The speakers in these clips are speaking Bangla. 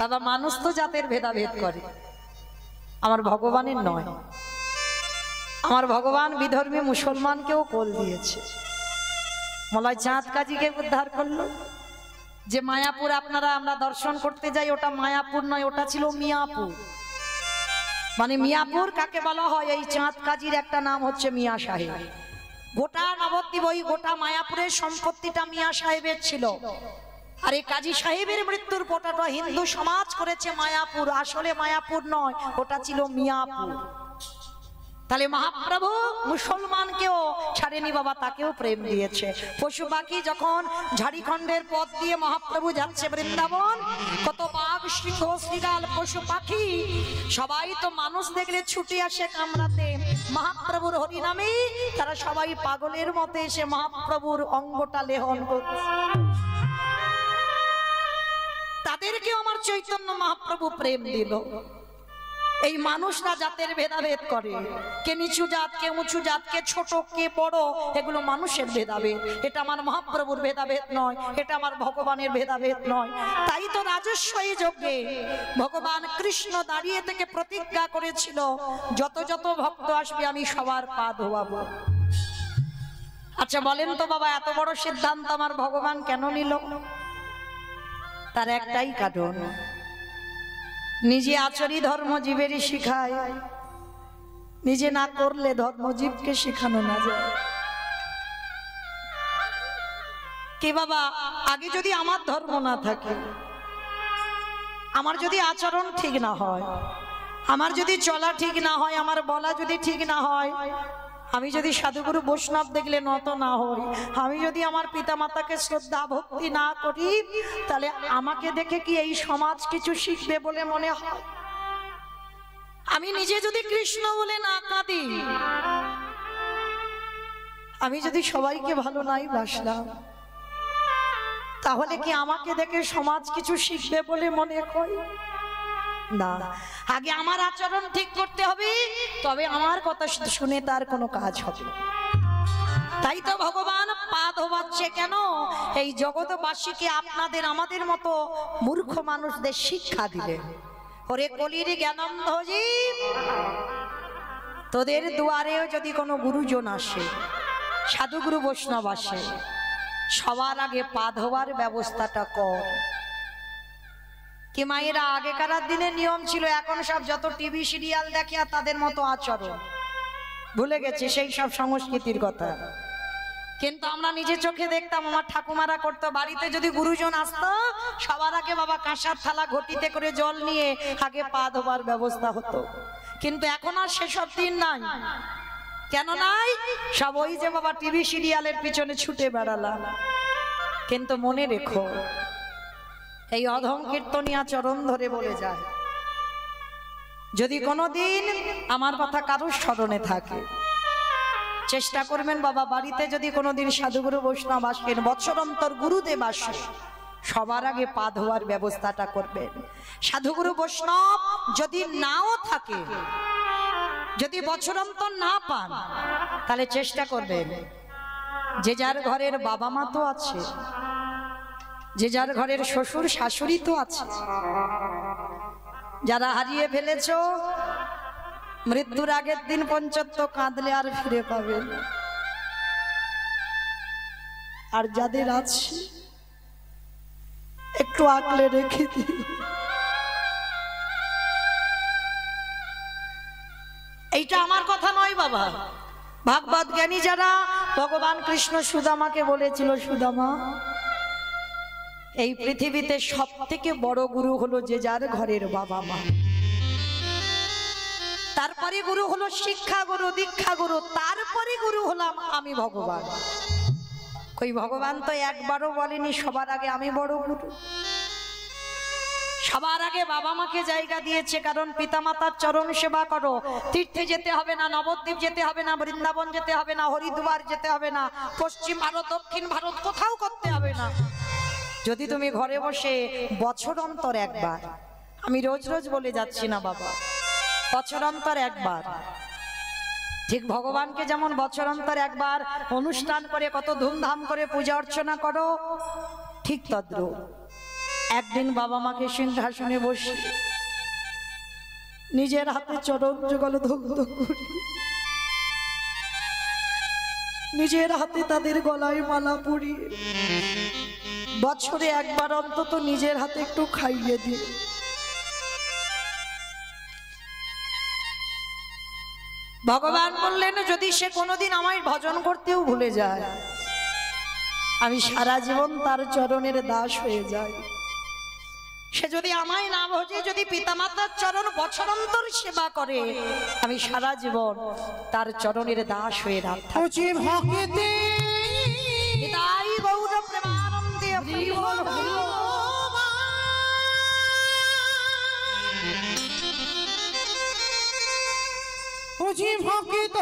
বাবা মানুষ তো জাতের ভেদাভেদ করে, আমার ভগবানের নয়। আমার ভগবান বিধর্মী মুসলমানকেও কোল দিয়েছে, মলয় চাঁদ কাজীকে উদ্ধার করলো। যে মায়াপুর আমরা দর্শন করতে যাই, ওটা মায়াপুর নয়, ওটা ছিল মিয়াপুর। মানে মিয়াপুর কাকে বলা হয়? এই চাঁদ কাজীর একটা নাম হচ্ছে মিয়া সাহেব। গোটা নবদ্বীপ, ওই গোটা মায়াপুরের সম্পত্তিটা মিয়া সাহেবের ছিল। আর এই কাজী সাহেবের মৃত্যুর পটাটা হিন্দু সমাজ করেছে মায়াপুর, আসলে মায়াপুর নয়, ওটা ছিল মিয়াপুর। তাহলে মহাপ্রভু মুসলমানকেও ছাড়েনি বাবা, তাকেও প্রেম দিয়েছে। পশু পাখি যখন ঝাড়খণ্ডের পথ দিয়ে মহাপ্রভু যাচ্ছে বৃন্দাবন, কত বাঘ সিংহ শ্রীগাল পশু পাখি সবাই তো মানুষ দেখলে ছুটে আসে কামড়াতে। মহাপ্রভুর হরিনামে তারা সবাই পাগলের মতো এসে মহাপ্রভুর অঙ্গটা লেহন করছে। তাদেরকেও আমার চৈতন্য মহাপ্রভু প্রেম দিল। এই মানুষরা জাতের ভেদাভেদ করে, কে নিচু জাত, কে উঁচু জাত, কে ছোট, কে বড়, এগুলো মানুষের ভেদাভেদ। এটা আমার মহাপ্রভুর ভেদাভেদ নয়, এটা আমার ভগবানের ভেদাভেদ নয়। তাই তো রাজস্বী যজ্ঞে ভগবান কৃষ্ণ দাঁড়িয়ে থেকে প্রতিজ্ঞা করেছিল, যত যত ভক্ত আসবে আমি সবার পা ধোয়াবো। আচ্ছা বলেন তো বাবা, এত বড় সিদ্ধান্ত আমার ভগবান কেন নিল? তার একটাই কারণ, নিজে আচরি ধর্মজীবেরই শিখায়, নিজে না করলে ধর্মজীবকে শেখানো না যায়। কে বাবা, আগে যদি আমার ধর্ম না থাকে, আমার যদি আচরণ ঠিক না হয়, আমার যদি চলা ঠিক না হয়, আমার বলা যদি ঠিক না হয়, আমি যদি সাধুগুরু বৈষ্ণব দেখলে নত না হই, আমি যদি আমার পিতা মাতাকে শ্রদ্ধা ভক্তি না করি, তাহলে আমাকে দেখে কি এই সমাজ কিছু শিখবে বলে মনে হয়? আমি নিজে যদি কৃষ্ণ বলে না কাঁদি, আমি যদি সবাইকে ভালো নাই বাসলাম, তাহলে কি আমাকে দেখে সমাজ কিছু শিখবে বলে মনে হয়? না, আগে আমার আচরণ ঠিক করতে হবে, তবে আমার কথা শুনে তার কোনো কাজ হবে। তাই তো ভগবান পা ধোয়াচ্ছে কেন? এই জগৎবাসীকে আপনাদের আমাদের মতো মূর্খ মানুষদের শিক্ষা দিলেন। ওরে কলির জ্ঞানন্ধজীব, তোদের দুয়ারেও যদি কোনো গুরুজন আসে, সাধুগুরু বৈষ্ণব আসে, সবার আগে পা ধোয়ার ব্যবস্থাটা কর। কি মায়েরা, আগেকার দিনের নিয়ম ছিল, এখন সব যত টিভি সিরিয়াল দেখে আর তাদের মতো আচরণ, ভুলে গেছে সেই সব সংস্কৃতির কথা। কিন্তু আমরা নিজে চোখে দেখতাম, আমার ঠাকুমারা করতো, বাড়িতে যদি গুরুজন আসতো, সবার আগে বাবা কাঁসার থালা ঘটিতে করে জল নিয়ে আগে পা ধোবার ব্যবস্থা হতো। কিন্তু এখন আর সেসব দিন নাই। কেন নাই? সব ওই যে বাবা টিভি সিরিয়ালের পিছনে ছুটে বেড়ালাম। কিন্তু মনে রেখো, এই অধম কীর্তনিয়া চরণ ধরে বলে যায়, যদি কোনোদিন আমার কথা কারোর স্মরণে থাকে, চেষ্টা করবেন বাবা বাড়িতে যদি কোনোদিন সাধুগুরু বৈষ্ণব আসেন, বৎসরন্তর গুরুদেব আসেন, সবার আগে পা ধোয়ার ব্যবস্থাটা করবেন। সাধুগুরু বৈষ্ণব যদি নাও থাকে, যদি বৎসরন্তর না পান, তাহলে চেষ্টা করবেন, যে যার ঘরের বাবা মা তো আছে, যে যার ঘরের শ্বশুর শাশুড়ি তো আছে, যারা হারিয়ে ফেলেছ, মৃত্যুর আগের দিন পঞ্চত্ব কাঁদলে আর ফিরে পাবেন। আর যাদের আছে একটু আঁকলে রেখে দিন। এইটা আমার কথা নয় বাবা, ভাগবত জ্ঞানী যারা, ভগবান কৃষ্ণ সুদামাকে বলেছিল, সুদামা, এই পৃথিবীতে সব থেকে বড় গুরু হলো যে যার ঘরের বাবা মা, তারপরে গুরু হলো শিক্ষা গুরু, দীক্ষা গুরু, তারপরে গুরু হলাম আমি ভগবান। কই ভগবান তো একবারও বলেনি সবার আগে আমি বড় গুরু। সবার আগে বাবা মাকে জায়গা দিয়েছে, কারণ পিতামাতার চরণ সেবা করো। তীর্থে যেতে হবে না, নবদ্বীপ যেতে হবে না, বৃন্দাবন যেতে হবে না, হরিদ্বার যেতে হবে না, পশ্চিম ভারত দক্ষিণ ভারত কোথাও করতে হবে না। যদি তুমি ঘরে বসে বছর অন্তর একবার, আমি রোজ রোজ বলে যাচ্ছি না বাবা, বছর অন্তর একবার, ঠিক ভগবানকে যেমন বছর অন্তর একবার অনুষ্ঠান করে কত ধুমধাম করে পূজা অর্চনা করো, ঠিক তদ্রূপ একদিন বাবা মাকে সিংহাসনে বসে নিজের হাতে চরণ যুগল দগ্ধ করে নিজের হাতে তাদের গলায় মালা পরিয়ে বছরে একবার অন্তত নিজের হাতে একটু খাইয়ে দিয়ে ভগবান বললেন যদি সে কোনোদিন আমায় ভজন করতেও ভুলে যায় আমি সারা জীবন তার চরণের দাস হয়ে যাই। সে যদি আমায় না ভজে, যদি পিতামাতার চরণ বছরান্তর সেবা করে, আমি সারা জীবন তার চরণের দাস হয়ে থাকি। নিতাই গৌর প্রেমানন্দে ভক্ত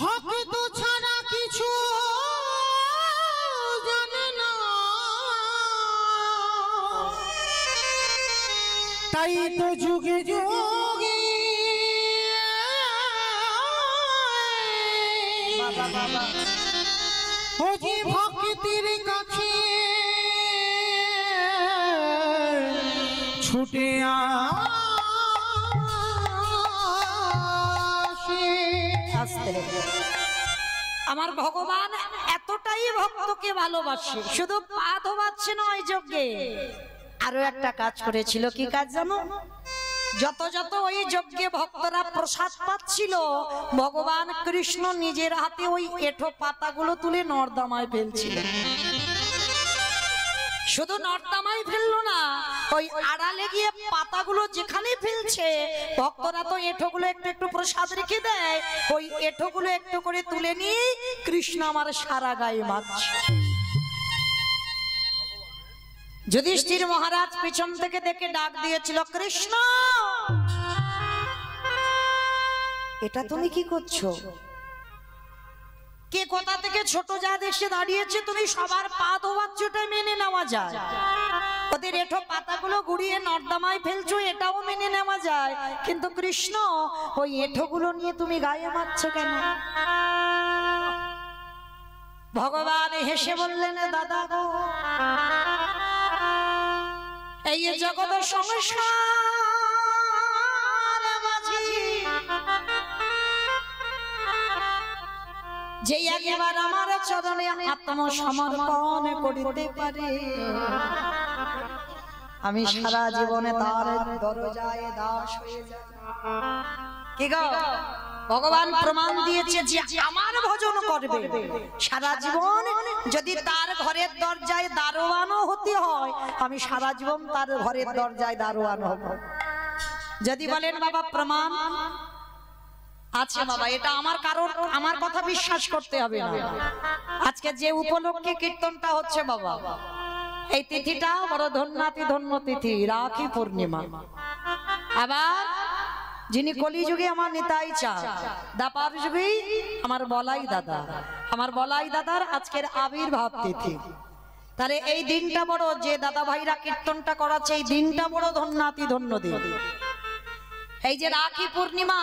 ভক্ত ছাড়া কিছু জানে না, তাই তো যুগে যুগে ওজি ভক্তির কাছে ছুটে আসে। আমার ভগবান এতটাই ভক্তকে ভালোবাসে, শুধু পা ধোয়াচ্ছে না ওই যজ্ঞে, আরো একটা কাজ করেছিল। কি কাজ জানো? যত যত ওই যজ্ঞে ভক্তরা প্রসাদ পাচ্ছিল, ভগবান কৃষ্ণ নিজের হাতে ওই এঁঠো পাতাগুলো তুলে নর্দমায় ফেলছিল। শুধু নর্দমায় ফেললো না, ওই আড়ালে গিয়ে পাতাগুলো যেখানে ফেলছে, ভক্তরা তো এঁঠোগুলো একটু একটু প্রসাদ রেখে দেয়, ওই এঁঠোগুলো একটু করে তুলে নিয়ে কৃষ্ণ আমার সারা গায়ে মাখছে। যুধিষ্ঠির মহারাজ পিছন থেকে দেখে ডাক দিয়েছিল, কৃষ্ণ এটা তুমি কি করছো? কে কোথা থেকে ছোট জাত এসে দাঁড়িয়েছে, তুমি সবার পা ধোয়াচ্ছ, এটা মেনে নেওয়া যায়। ওদের এঁঠো পাতাগুলো গুড়িয়ে নর্দমায় ফেলছো, এটাও মেনে নেওয়া যায়, কিন্তু কৃষ্ণ ওই এঁঠোগুলো নিয়ে তুমি গায়ে মারছো কেন? ভগবান হেসে বললেন, দাদা গো, এই জগৎ সংসার মাঝি যে একবার আমার চরণে আত্মসমর্পণ করিতে পারে, আমি সারা জীবনে তার দরজায় দাস হয়ে যাব। কি গো, ভগবান প্রমাণ দিয়েছে যে আমার ভজন করবে সারা জীবন, যদি তার ঘরের দরজায় দারোয়ানও হতে হয়, আমি সারা জীবন তার ঘরের দরজায় দারোয়ান হব। যদি বলেন বাবা প্রমাণ আচ্ছা বাবা, এটা আমার কারণ, আমার কথা বিশ্বাস করতে হবে না। আজকে যে উপলক্ষে কীর্তনটা হচ্ছে বাবা, এই তিথিটা বড় ধন্যাতি ধন্য তিথি, রাখি পূর্ণিমা। আবার যিনি কলিযুগে আমার নিতাই চা, দাপার যুগে আমার বলাই দাদা, আমার বলাই দাদার আজকের আবির্ভাব তিথি। তাহলে এই দিনটা বড়, যে দাদা ভাইরা কীর্তনটা করাচ্ছে, এই দিনটা বড় ধন্যাতি ধন্য দিন। এই যে রাখি পূর্ণিমা,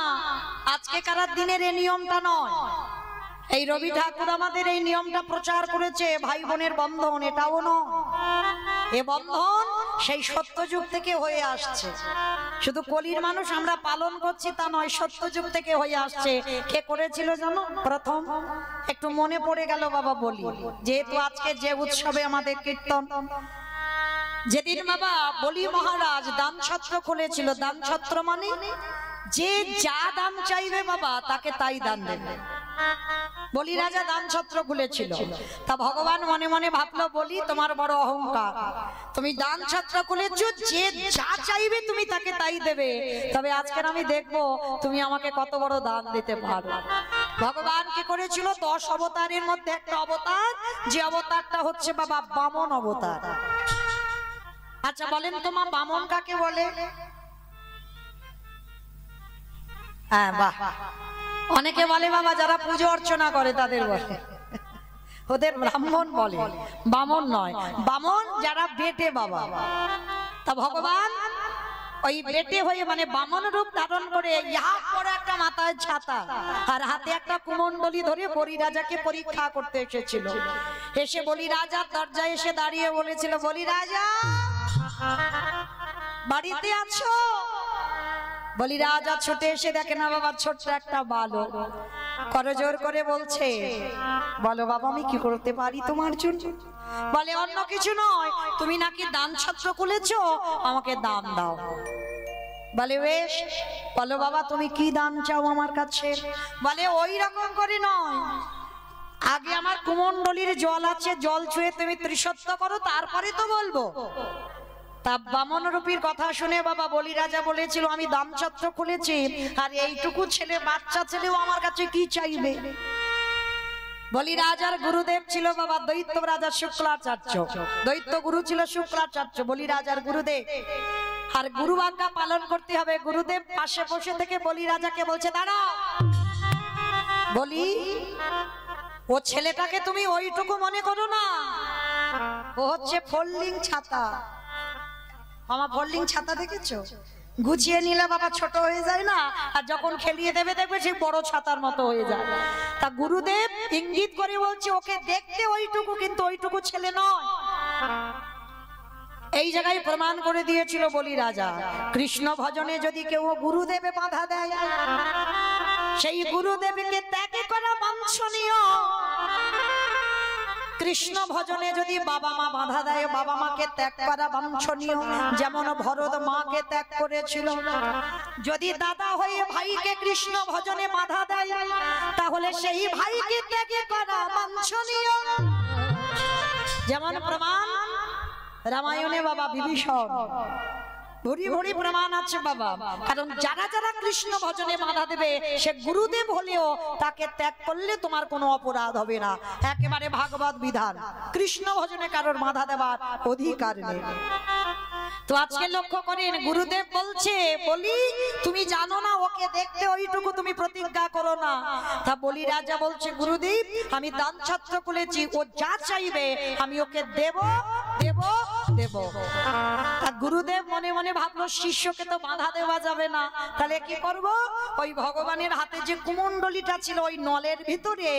আজকে কারার দিনের এই নিয়মটা নয়, এই রবি ঠাকুর আমাদের এই নিয়মটা প্রচার করেছে, ভাই বোনের বন্ধন, এটাও নয়। এ বন্ধন সেই সত্যযুগ থেকে হয়ে আসছে, শুধু কলির মানুষ আমরা পালন করছি তা নয়, সত্যযুগ থেকে হয়ে আসছে। কে করেছিল জানো প্রথম? একটু মনে পড়ে গেল বাবা, বলি, যেহেতু আজকে যে উৎসবে আমাদের কীর্তন, যেদিন বাবা বলি মহারাজ দান ছত্র খুলেছিল। দান ছত্র মানে যে যা দান চাইবে বাবা তাকে তাই দান দেবে। বলি রাজা দান ছত্র খুলেছিল, তা ভগবান মনে মনে ভাবলো, বলি তোমার বড় অহংকার, তুমি দান ছত্র খুলেছো, যে যা চাইবে তুমি তাকে তাই দেবে, তবে আজকের আমি দেখবো তুমি আমাকে কত বড় দান দিতে পারো। ভগবান কি করেছিল? 10 অবতারের মধ্যে একটা অবতার, যে অবতারটা হচ্ছে বাবা বামন অবতার। আচ্ছা বলেন তো মা, বামন কাকে বলে? হ্যাঁ বাহ, অনেকে বলে বাবা যারা পুজো অর্চনা করে তাদের বলে, ওদের ব্রাহ্মণ বলে, বামন নয়। বামন যারা বেটে বাবা। তা ভগবান ওই বেটে হয়ে মানে বামন রূপ ধারণ করে ইহা পরে একটা মাথায় ছাতা আর হাতে একটা কুমণ্ডলী ধরে বলি রাজাকে পরীক্ষা করতে এসেছিল। এসে বলি রাজা দরজায় এসে দাঁড়িয়ে বলেছিল, বলি রাজা বাড়িতে আছো? বলি রাজা ছুটে এসে দেখে না বাবা ছোট্ট একটা বালক করজোর করে বলছে, বলো বাবা আমি কি করতে পারি তোমার জন্য? বলে অন্য কিছু নয়, তুমি নাকি দান ছত্র খুলেছো, আমাকে দান দাও। বলে বেশ, বলো বাবা তুমি কি দান চাও আমার কাছে? বলে ওই রকম করে নয়, আগে আমার কুমণ্ডলীর জল আছে, জল ছুঁয়ে তুমি ত্রিসত্য করো, তারপরে তো বলবো। তা বামন রূপীর কথা শুনে বাবা বলি রাজা বলেছিল, আমি দান ছত্র খুলেছি আর এইটুকু ছেলে বাচ্চা ছেলেও আমার কাছে কি চাইবে? বলি রাজার গুরুদেব ছিল বাবা দৈত্য রাজা শুক্লাচার্য, দৈত্য গুরু ছিল শুক্লাচার্য বলি রাজার গুরুদেব। আর গুরু আজ্ঞা পালন করতে হবে। গুরুদেব পাশে বসে থেকে বলি রাজাকে বলছে, দাঁড়াও, বলি ও ছেলেটাকে তুমি ওইটুকু মনে করো না, ও হচ্ছে ফোল্ডিং ছাতা। আমার ফোল্ডিং ছাতা দেখেছো? গুছিয়ে নিলে বাবা ছোট হয়ে যায় না, আর যখন খেলিয়ে দেবে দেখবে সেই বড় ছাতার মতো হয়ে যায়। তা গুরুদেব ইঙ্গিত করে বলছে ওকে দেখতে ওইটুকু, কিন্তু ওইটুকু ছেলে নয়। এই জায়গায় প্রমাণ করে দিয়েছিল বলি রাজা, কৃষ্ণ ভজনে যদি কেউ গুরুদেবে বাধা দেয়, সেই গুরুদেবকে ত্যাগ করা বাঞ্ছনীয়। কৃষ্ণ ভজনে যদি বাবা মা বাধা দেয়, বাবা মাকে ত্যাগ করা বাঞ্ছনীয়। যেমন ভরত মাকে ত্যাগ করেছিল। যদি দাদা হয়ে ভাইকে কৃষ্ণ ভজনে বাধা দেয়, তাহলে সেই ভাইকে ত্যাগ করা বাঞ্ছনীয়। যেমন প্রমাণ রামায়ণে বাবা বিভীষণ, ভরি ভরি প্রমাণ আছে বাবা। কারণ যারা যারা কৃষ্ণ ভজনে বাধা দেবে, সে গুরুদেব হলেও তাকে ত্যাগ করলে তোমার কোনো অপরাধ হবে না। একেবারে ভাগবত বিধান, কৃষ্ণ ভজনে কারোর বাধা দেওয়ার অধিকার নেই। তো আজকে লক্ষ্য করেন, গুরুদেব বলছে, বলি তুমি জানো না ওকে দেখতে ওইটুকু তুমি প্রতিজ্ঞা করো না। তা বলি রাজা বলছে, গুরুদেব আমি দান ছত্র খুলেছি, ও যা চাইবে আমি ওকে দেব দেব দেব। তা গুরুদেব মনে মনে ভাবলো শিষ্যকে তো বাধা দেওয়া যাবে না, তাহলে কি করব? ওই ভগবানের হাতে যে কুমণ্ডলীটা ছিল, ওই নলের ভিতরে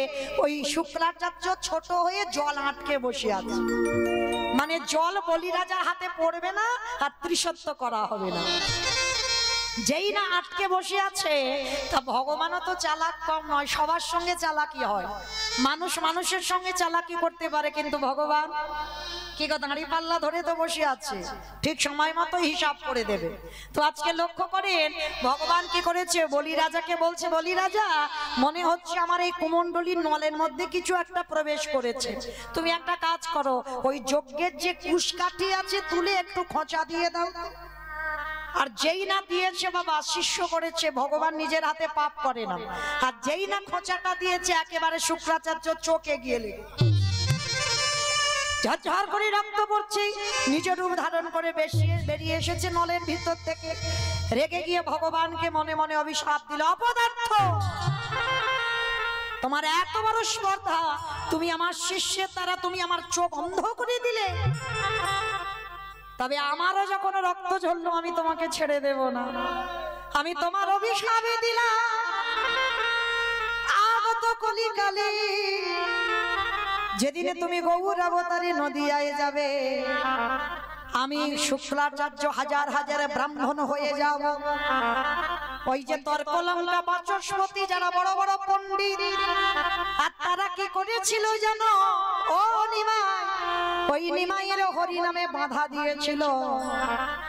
ওই শুক্রাচার্য ছোট হয়ে জল আটকে বসে আছে। মানে জল বলি রাজার হাতে পড়বে না আর ত্রিসত্য করা হবে না। যেই না আটকে বসে আছে, তা ভগবানও তো চালাক কম নয়, সবার সঙ্গে চালাকি হয়। মানুষ মানুষের সঙ্গে চালাকি করতে পারে, কিন্তু ভগবান কি কথা, দাঁড়ি পাল্লা ধরে তো বসে আছে, ঠিক সময় মতো হিসাব করে দেবে। তো আজকে লক্ষ্য করেন ভগবান কি করেছে, বলি রাজাকে বলছে, বলি রাজা মনে হচ্ছে আমার এই কুমণ্ডলীর নলের মধ্যে কিছু একটা প্রবেশ করেছে। তুমি একটা কাজ করো, ওই যজ্ঞের যে কুশকাঠি আছে তুলে একটু খোঁচা দিয়ে দাও। আর যেই না দিয়েছে বাবা, শিষ্য করেছে, ভগবান নিজের হাতে পাপ করে না। আর যেই না খোঁচাটা দিয়েছে, একেবারে শুক্রাচার্য চোখে গিয়ে লেগে ঝরঝর করে রক্ত পড়ছে, নিজ রূপ ধারণ করে বেরিয়ে এসেছে নলের ভিতর থেকে। রেগে গিয়ে ভগবানকে মনে মনে অভিশাপ দিল, অপদার্থ তোমার এত বড় স্পর্ধা, তুমি আমার শিষ্যের দ্বারা তুমি আমার চোখ অন্ধ করে দিলে। তবে আমারও যখন রক্ত ঝরলো, আমি তোমাকে ছেড়ে দেব না, আমি তোমার অভিশাপে দিলাম। আগত কলিকালে যেদিনে তুমি গৌর অবতারে নদিয়ায় যাবে, আমি শুক্লাচার্য হাজার হাজার ব্রাহ্মণ হয়ে যাব। ওই যে তর্কলঙ্কা বাচস্পতি, যারা বড় বড় পণ্ডিত, আর তারা কি করেছিল জানো? ও নিমাই, ওই নিমাইয়ের হরি নামে বাধা দিয়েছিল।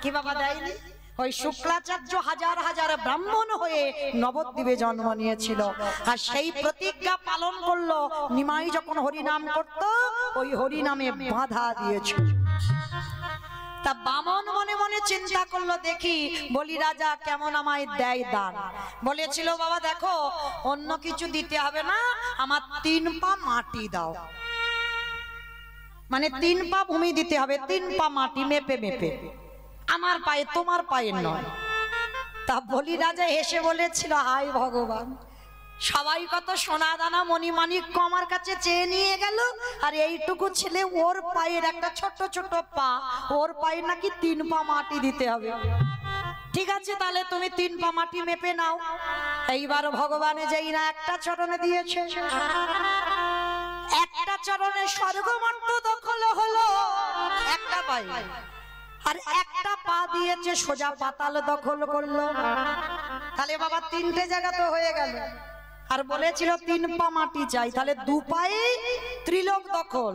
কি বাবা দেয়নি? ওই শুক্লাচার্য হাজার হাজার ব্রাহ্মণ হয়ে নবদ্বীপে জন্ম নিয়েছিল, আর সেই প্রতিজ্ঞা পালন করলো। নিমাই যখন হরিনাম করত, ওই হরিনামে বাধা দিয়েছিল। তা বামন মনে মনে চিন্তা করলো, দেখি বলি রাজা কেমন আমায় দেয় দান। বলেছিল, বাবা দেখো অন্য কিছু দিতে হবে না, আমার 3 পা মাটি দাও। মানে 3 পা ভূমি দিতে হবে, 3 পা মাটি মেপে মেপে, আমার পায়ে তোমার পায়ের নয়। তা বলি রাজা হেসে বলেছিল, হায় ভগবান, সবাই কত সোনা দানা মণিমাণিক্য আমার কাছে চেয়ে নিয়ে গেল, আর এইটুকু ছেলে, ওর পায়ের একটা ছোট ছোট পা, ওর পায়ে নাকি 3 পা মাটি দিতে হবে। ঠিক আছে, তাহলে তুমি 3 পা মাটি মেপে নাও। এইবার ভগবানে যেই না একটা চরণে দিয়েছে, একটা চরণে স্বর্গমর্ত দখল হলো একটা পায়ে, আর একটা পা দিয়েছে সোজা পাতাল দখল করলো। তাহলে বাবা 3টে জায়গা তো হয়ে গেল। আর বলেছিল 3 পা মাটি চাই, তাহলে 2 পায়ে ত্রিলোক দখল।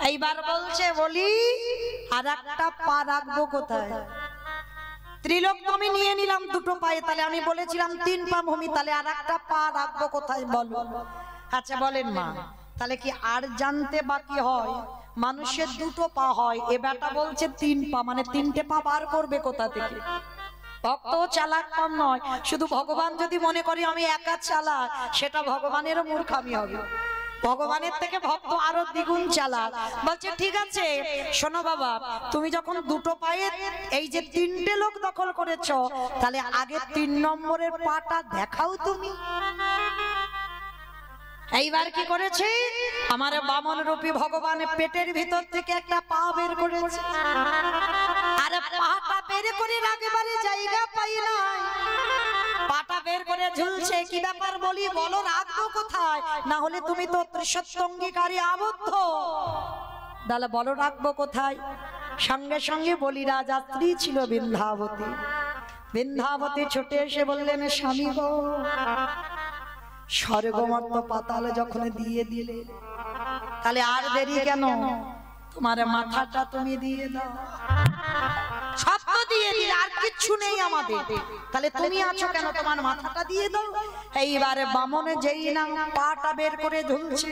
এইবার বলছে বলি আর একটা পা রাখবো কোথায়? ত্রিলোক তো আমি নিয়ে নিলাম 2টো পায়ে, তাহলে আমি বলেছিলাম 3 পা ভূমি, তাহলে আর একটা পা রাখবো কোথায় বলো? আচ্ছা বলেন মা, তাহলে কি আর জানতে বাকি হয় মানুষের 2টো পা হয়, এ বেটা বলছে 3 পা, মানে 3টে পা বার করবে কোথা থেকে? ভক্ত চালাক কম নয়, শুধু ভগবান যদি মনে করি আমি একা চালাক, সেটা ভগবানেরও মূর্খামি হবে। ভগবানের থেকে ভক্ত আরো দ্বিগুণ চালাক। বলছে ঠিক আছে শোনো বাবা, তুমি যখন 2টো পায়ে এই যে 3টে লোক দখল করেছো, তাহলে আগে 3 নম্বরের পাটা দেখাও তুমি। এইবার কি করেছে? আমার বামন রূপী ভগবান পেটের ভিতর থেকে একটা পা বের করেছে, আর পাটা বের করে রাখবারে জায়গা পাই নাই, পাটা বের করে ঝুলছে। কি ব্যাপার বলি, বলো রাখবো কোথায়? না হলে তুমি তো ত্রিসত্যঙ্গীকারী আবদ্ধ, তাহলে বলো রাখবো কোথায়? সঙ্গে সঙ্গে বলি রাজা স্ত্রী ছিল বৃন্দাবতী। বৃন্দাবতী ছুটে এসে বললেন স্বামী গো, স্বর্গমর্ত পাতাল যখন দিয়ে দিলে, তাহলে আর দেরি কেন? তোমার মাথাটা তুমি দিয়ে দাও। সব তো দিয়ে দিলে, আর কিচ্ছু নেই আমাদের, তাহলে তুমি আছো কেন? তোমার মাথাটা দিয়ে দাও। এইবারে বামনে যেই না পাটা বের করে ঝুলছে,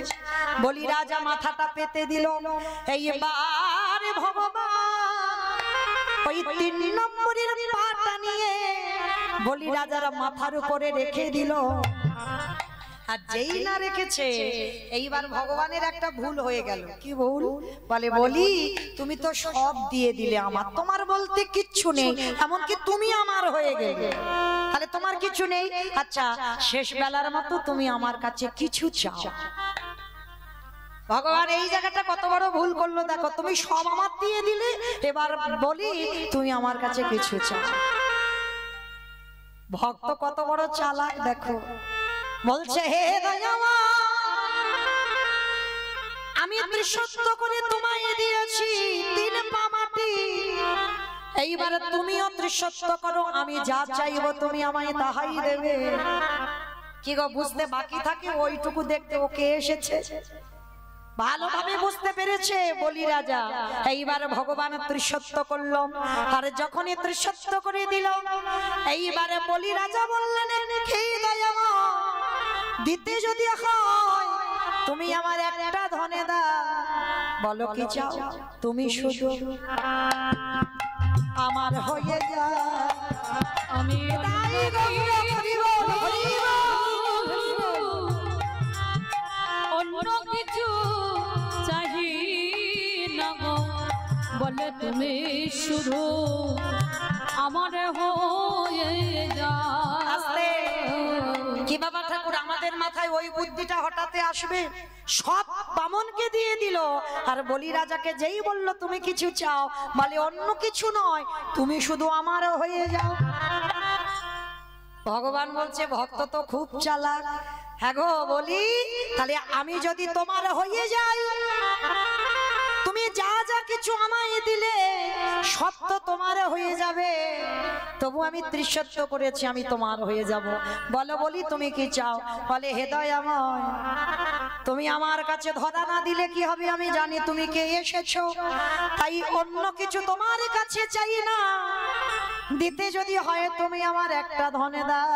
বলি রাজা মাথাটা পেতে দিল। এইবারে ভগবান ওই 3 নম্বরের পাটা নিয়ে বলি রাজার মাথার উপরে রেখে দিল। আর যেই না রেখেছে, এইবার ভগবানের একটা ভুল হয়ে গেল। কি ভুল? বলে বলি তুমি তো সব দিয়ে দিলে আমার, তোমার বলতে কিচ্ছু নেই, এমনকি তুমি আমার হয়ে গেলে, তাহলে তোমার কিছু নেই। আচ্ছা শেষ বেলার মতো তুমি আমার কাছে কিছু চাও। ভগবান এই জায়গাটা কত বড় ভুল করলো দেখো, তুমি সব আমার দিয়ে দিলে, এবার বলি তুমি আমার কাছে কিছু চাও। ভক্ত কত বড় চালাক দেখো, বলছে হে দয়াময়, আমি ত্রিসত্য করে তোমায় দিয়েছি 3 পা মাটি, এইবারে তুমিও ত্রিসত্য করো, আমি যা চাইবো তুমি আমায় তাহাই দেবে। কি গো বুঝতে বাকি থাকে? ওইটুকু দেখতে ওকে এসেছে, ভালোভাবে বুঝতে পেরেছে বলি রাজা। এইবার ভগবান ত্রিসত্য করল, আর যখনই ত্রিসত্য করে দিল, এইবারে বলি রাজা বললেন হে দয়াময়, দিতে যদি হয় তুমি আমার একটা ধনে দাও। বলো কি চাও? তুমি শুধু আমার হয়ে যা, আমি অন্য কিছু চাহি না গো, বলে তুমি শুধু আমার হয়ে যা। কি বাবা ঠাকুর, আমাদের মাথায় ওই বুদ্ধিটা হঠাৎ আসবে? সব বামনকে দিয়ে দিল, আর বলি রাজাকে যেই বলল তুমি কিছু চাও, বলে অন্য কিছু নয়, তুমি শুধু আমার হয়ে যাও। ভগবান বলছে ভক্ত তো খুব চালাক। হ্যাঁ গো বলি, তাহলে আমি যদি তোমার হয়ে যাই, তুমি যা যা কিছু আমায় দিলে সব তো তোমার হয়ে যাবে, তবু আমি ত্রিসত্য করেছি, আমি তোমার হয়ে যাব। বলো বলি তুমি কি চাও? বলে হে দয়াময়, তুমি আমার কাছে ধরা না দিলে কি হবে? আমি জানি তুমি কে এসেছো, তাই অন্য কিছু তোমার কাছে চাই না, দিতে যদি হয় তুমি আমার একটা ধনে দাও,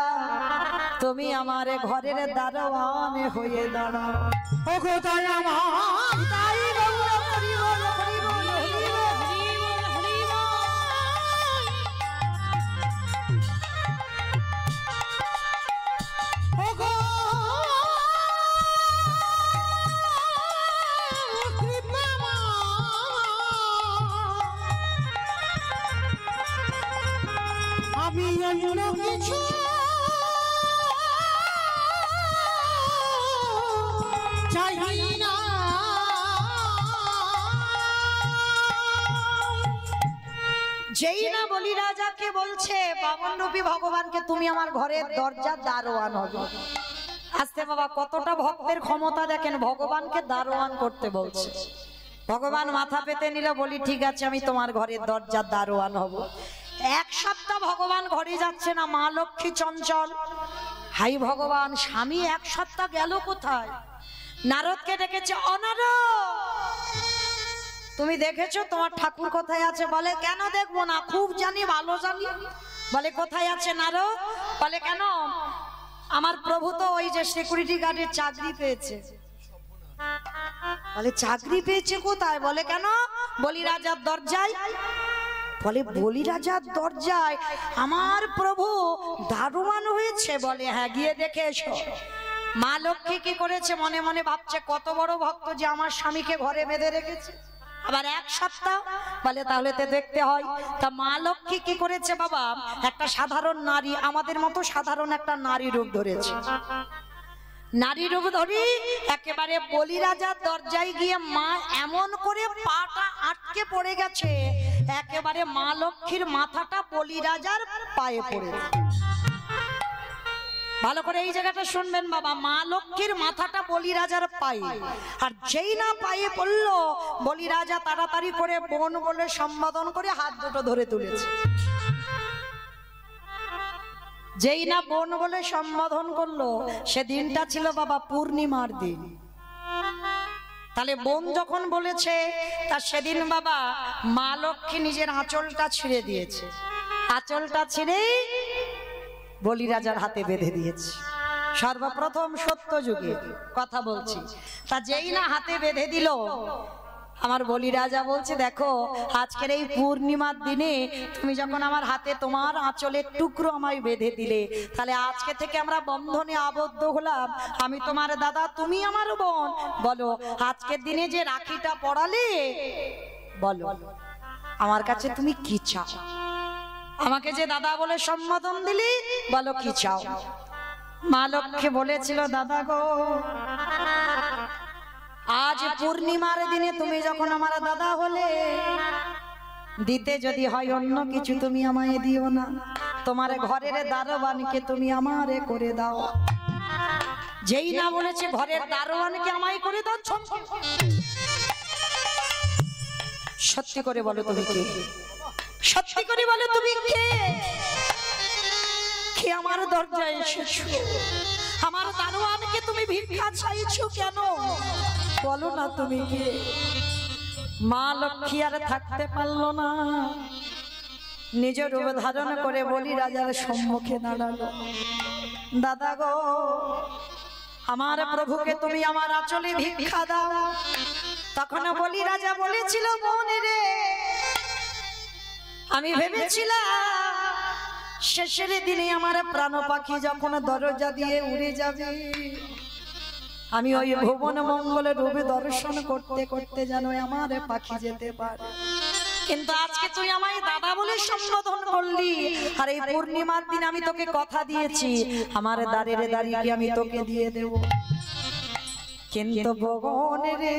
তুমি আমার ঘরের দারোয়ান হয়ে দাঁড়াও। ও গো দয়াময়, তাই বলো, হরি বল, হরি বল, হরি বল। ও গো কৃপাময়, আমি অন্য কিছু চাই না, যেই না বলি রাজাকে বলছে বামন রূপী ভগবানকে তুমি আমার ঘরের দরজা দারোয়ান হবে। আস্তে বাবা, কতটা ভক্তের ক্ষমতা দেখেন, ভগবানকে দারোয়ান করতে বলছে। ভগবান মাথা পেতে নিল, বলি ঠিক আছে আমি তোমার ঘরের দরজার দারোয়ান হব। এক সপ্তাহ ভগবান ঘরে যাচ্ছে না, মা লক্ষ্মী চঞ্চল। হাই ভগবান, স্বামী এক সপ্তাহ গেল কোথায়? নারদকে ডেকেছে, অনারদ তুমি দেখেছো তোমার ঠাকুর কোথায় আছে? বলে কেন দেখবো না, খুব জানি, ভালো জানি। বলে কোথায় আছে নারদ? বলে কেন, আমার প্রভু তো ওই যে সিকিউরিটি গার্ডের চাকরি পেয়েছে। বলে চাকরি পেয়েছে কোথায়? বলে কেন, বলি রাজার দরজায়। বলে বলি রাজার দরজায় আমার প্রভু দারোয়ান হয়েছে? বলে হ্যাঁ, গিয়ে দেখে এসো। মা লক্ষ্মী কি করেছে, মনে মনে ভাবছে কত বড় ভক্ত যে আমার স্বামীকে ঘরে বেঁধে রেখেছে, আবার এক সপ্তাহ। বলে তাহলে তো দেখতে হয়। তা মা লক্ষ্মী কি করেছে বাবা, একটা সাধারণ নারী, আমাদের মতো সাধারণ একটা নারী রূপ ধরেছে। নারী রূপ ধরি একেবারে বলি রাজার দরজায় গিয়ে মা এমন করে পাটা আটকে পড়ে গেছে, একেবারে মা লক্ষ্মীর মাথাটা বলি রাজার পায়ে পড়েছে। ভালো করে এই জায়গাটা শুনবেন বাবা, মা লক্ষ্মীর মাথাটা বলি রাজার পায়ে। আর যেই না পায়ে পড়লো, বলি রাজা তাড়াতাড়ি করে বোন বলে সম্বোধন করে হাত দুটো ধরে তুলেছে। যেই না বোন বলে সম্বোধন করলো, সেদিনটা ছিল বাবা পূর্ণিমার দিন। তাহলে বোন যখন বলেছে, তা সেদিন বাবা মা লক্ষ্মী নিজের আঁচলটা ছিঁড়ে দিয়েছে। আঁচলটা ছিঁড়ে বলি রাজার হাতে বেঁধে দিয়েছে। সর্বপ্রথম সত্য যুগে কথা বলছি। তা যেই না হাতে বেঁধে দিল, আমার বলি রাজা বলছে দেখো, আজকের এই পূর্ণিমার দিনে তুমি যখন আমার হাতে তোমার আঁচলের টুকরো আমায় বেঁধে দিলে, তাহলে আজকে থেকে আমরা বন্ধনে আবদ্ধ হলাম। আমি তোমার দাদা, তুমি আমার বোন। বলো আজকের দিনে যে রাখিটা পড়ালে, বলো আমার কাছে তুমি কি চাও? আমাকে যে দাদা বলে সম্বোধন দিলি, বলো কি চাও? মা লক্ষ্মী বলেছিল, দাদা গো, আজ পূর্ণিমার দিনে তুমি যখন আমার দাদা হলে, দিতে যদি হয় অন্য কিছু তুমি আমায় দিও না, তোমার ঘরের দারোয়ানকে তুমি আমারে করে দাও। যেই না বলেছে ঘরের দারোয়ানকে আমায় করে দাও, সত্যি করে বলো তুমি কে? সত্যি করে বলো তুমি কে? কে আমার দরজায় এসেছো? আমার দারোয়ানকে তুমি ভিক্ষা চাইছো কেন? বলো না তুমি কে? মা লক্ষ্মী আর থাকতে পারলো না, নিজের রূপ ধারণ করে বলি রাজার সম্মুখে দাঁড়ালো। দাদা গো, আমার প্রভুকে তুমি আমার আঁচলে ভিক্ষা দাও। তখন বলি রাজা বলেছিল, বোন রে, আমি ভেবেছিলাম শেষের দিনে আমার প্রাণ পাখি যখন দরজা দিয়ে উড়ে যাবে, আমি ওই ভুবন মঙ্গলের রূপে দর্শন করতে করতে যেন আমার পাখি যেতে পারে। কিন্তু আজকে তুই আমায় দাদা বলে সম্বোধন করলি, আর এই পূর্ণিমার দিন আমি তোকে কথা দিয়েছি আমার দাঁড়িয়ে দাঁড়িয়ে আমি তোকে দিয়ে দেব। কিন্তু ভগবান রে,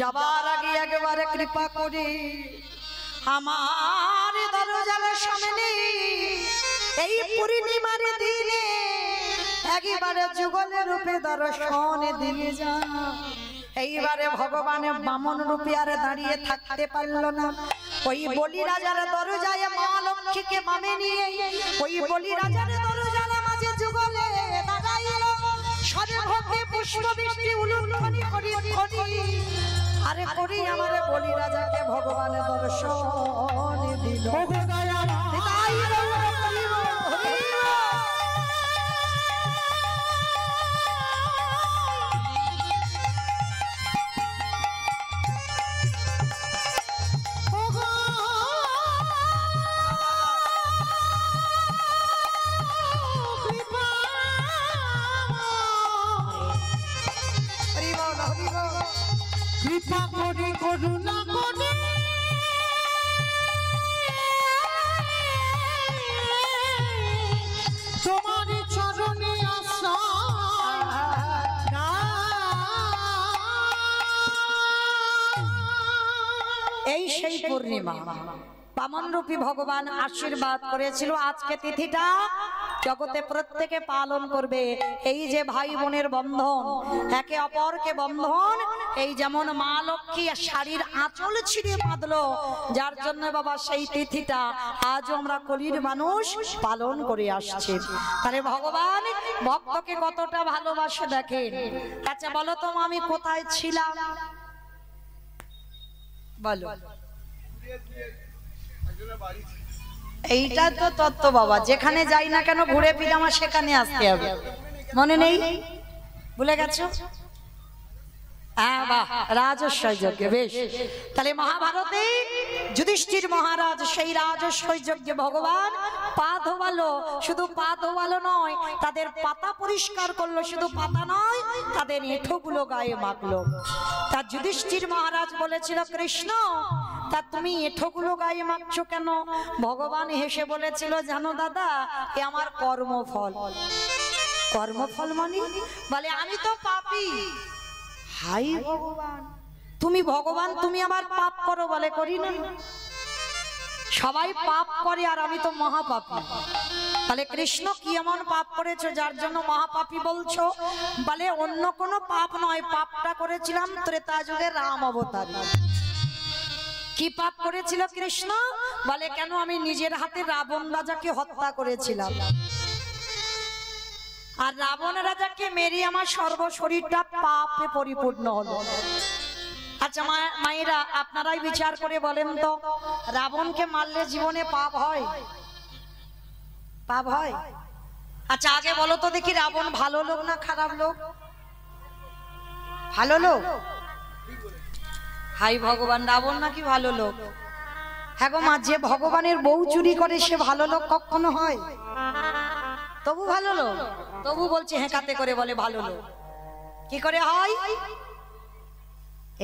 যাবার আগে একবার কৃপা করে আমার দরজার সামনে এই পূর্ণিমার দিনে একবারে যুগলের রূপে দর্শন দিয়ে যা। এইবারে ভগবানে বামন রূপে আর দাঁড়িয়ে থাকতে পারলো না, ওই বলি রাজার দরজায় মা লক্ষ্মীকে বামে নিয়ে ওই বলি রাজার দরজার মাঝে যুগলে দাঁড়াইলো। সবে ভক্তি পুষ্প বৃষ্টি উলুধ্বনি করি করি আরে করি আমার বলি রাজাকে ভগবানের দর্শন দিল। কৃপা করে করুণা করে তোমার চরণে এই সেই পূর্ণিমা বামনরূপী ভগবান আশীর্বাদ করেছিল আজকে তিথিটা জগতে প্রত্যেকে পালন করবে। এই যে ভাই বোনের বন্ধন, একে অপরকে বন্ধন, এই যেমন মা লক্ষ্মী শাড়ির আঁচল ছিঁড়ে বাঁধলো, যার জন্য বাবা সেই তিথিটা আজও আমরা কলির মানুষ পালন করে আসছি। তাহলে ভগবান ভক্তকে কতটা ভালোবাসে দেখেন। আচ্ছা বলো তো আমি কোথায় ছিলাম, বলো। এইটা তো তত্ত্ব বাবা, যেখানে যাই না কেন ঘুরে ফিরে আমার সেখানে আসতে হবে। মনে নেই, ভুলে গেছো? হ্যাঁ বাহ, রাজস্বই যজ্ঞে, বেশ। তাহলে মহাভারতে যুধিষ্ঠির মহারাজ সেই রাজস্বই যজ্ঞে ভগবান পা ধোয়ালো, শুধু পা ধোয়ালো নয়, তাদের পাতা পরিষ্কার করলো, শুধু পাতা নয় তাদের এঁঠোগুলো গায়ে মাখলো। তা যুধিষ্ঠির মহারাজ বলেছিল, কৃষ্ণ তা তুমি এঁঠোগুলো গায়ে মাখছো কেন? ভগবান হেসে বলেছিল, জানো দাদা, এ আমার কর্মফল। কর্মফল মানে? বলে আমি তো পাপী। হাই ভগবান, তুমি ভগবান, তুমি আবার পাপ করো? বলে করি না, সবাই পাপ করে আর আমি তো মহাপাপী। বলে কৃষ্ণ কি এমন পাপ করেছো যার জন্য মহাপাপী বলছো? বলে অন্য কোনো পাপ নয়, পাপটা করেছিলাম ত্রেতা যুগে রাম অবতারে। কি পাপ করেছিল কৃষ্ণ? বলে কেন, আমি নিজের হাতে রাবণ রাজাকে হত্যা করেছিলাম, আর রাবণ রাজাকে মেরে আমার সর্বশরীরটা পাপে পরিপূর্ণ হলো। আচ্ছা মায়েরা, আপনারাই বিচার করে বলেন তো, রাবণকে মারলে জীবনে পাপ হয়? পাপ হয়? আচ্ছা আগে বলো তো দেখি, রাবণ ভালো লোক না খারাপ লোক? ভালো লোক। হাই ভগবান, রাবণ নাকি ভালো লোক? হ্যাঁ গো মা, যে ভগবানের বউ চুরি করে সে ভালো লোক কখনো হয়? তবু ভালো লোক, তবু বলছে হেঁকাতে করে বলে ভালো লোক। কি করে হয়?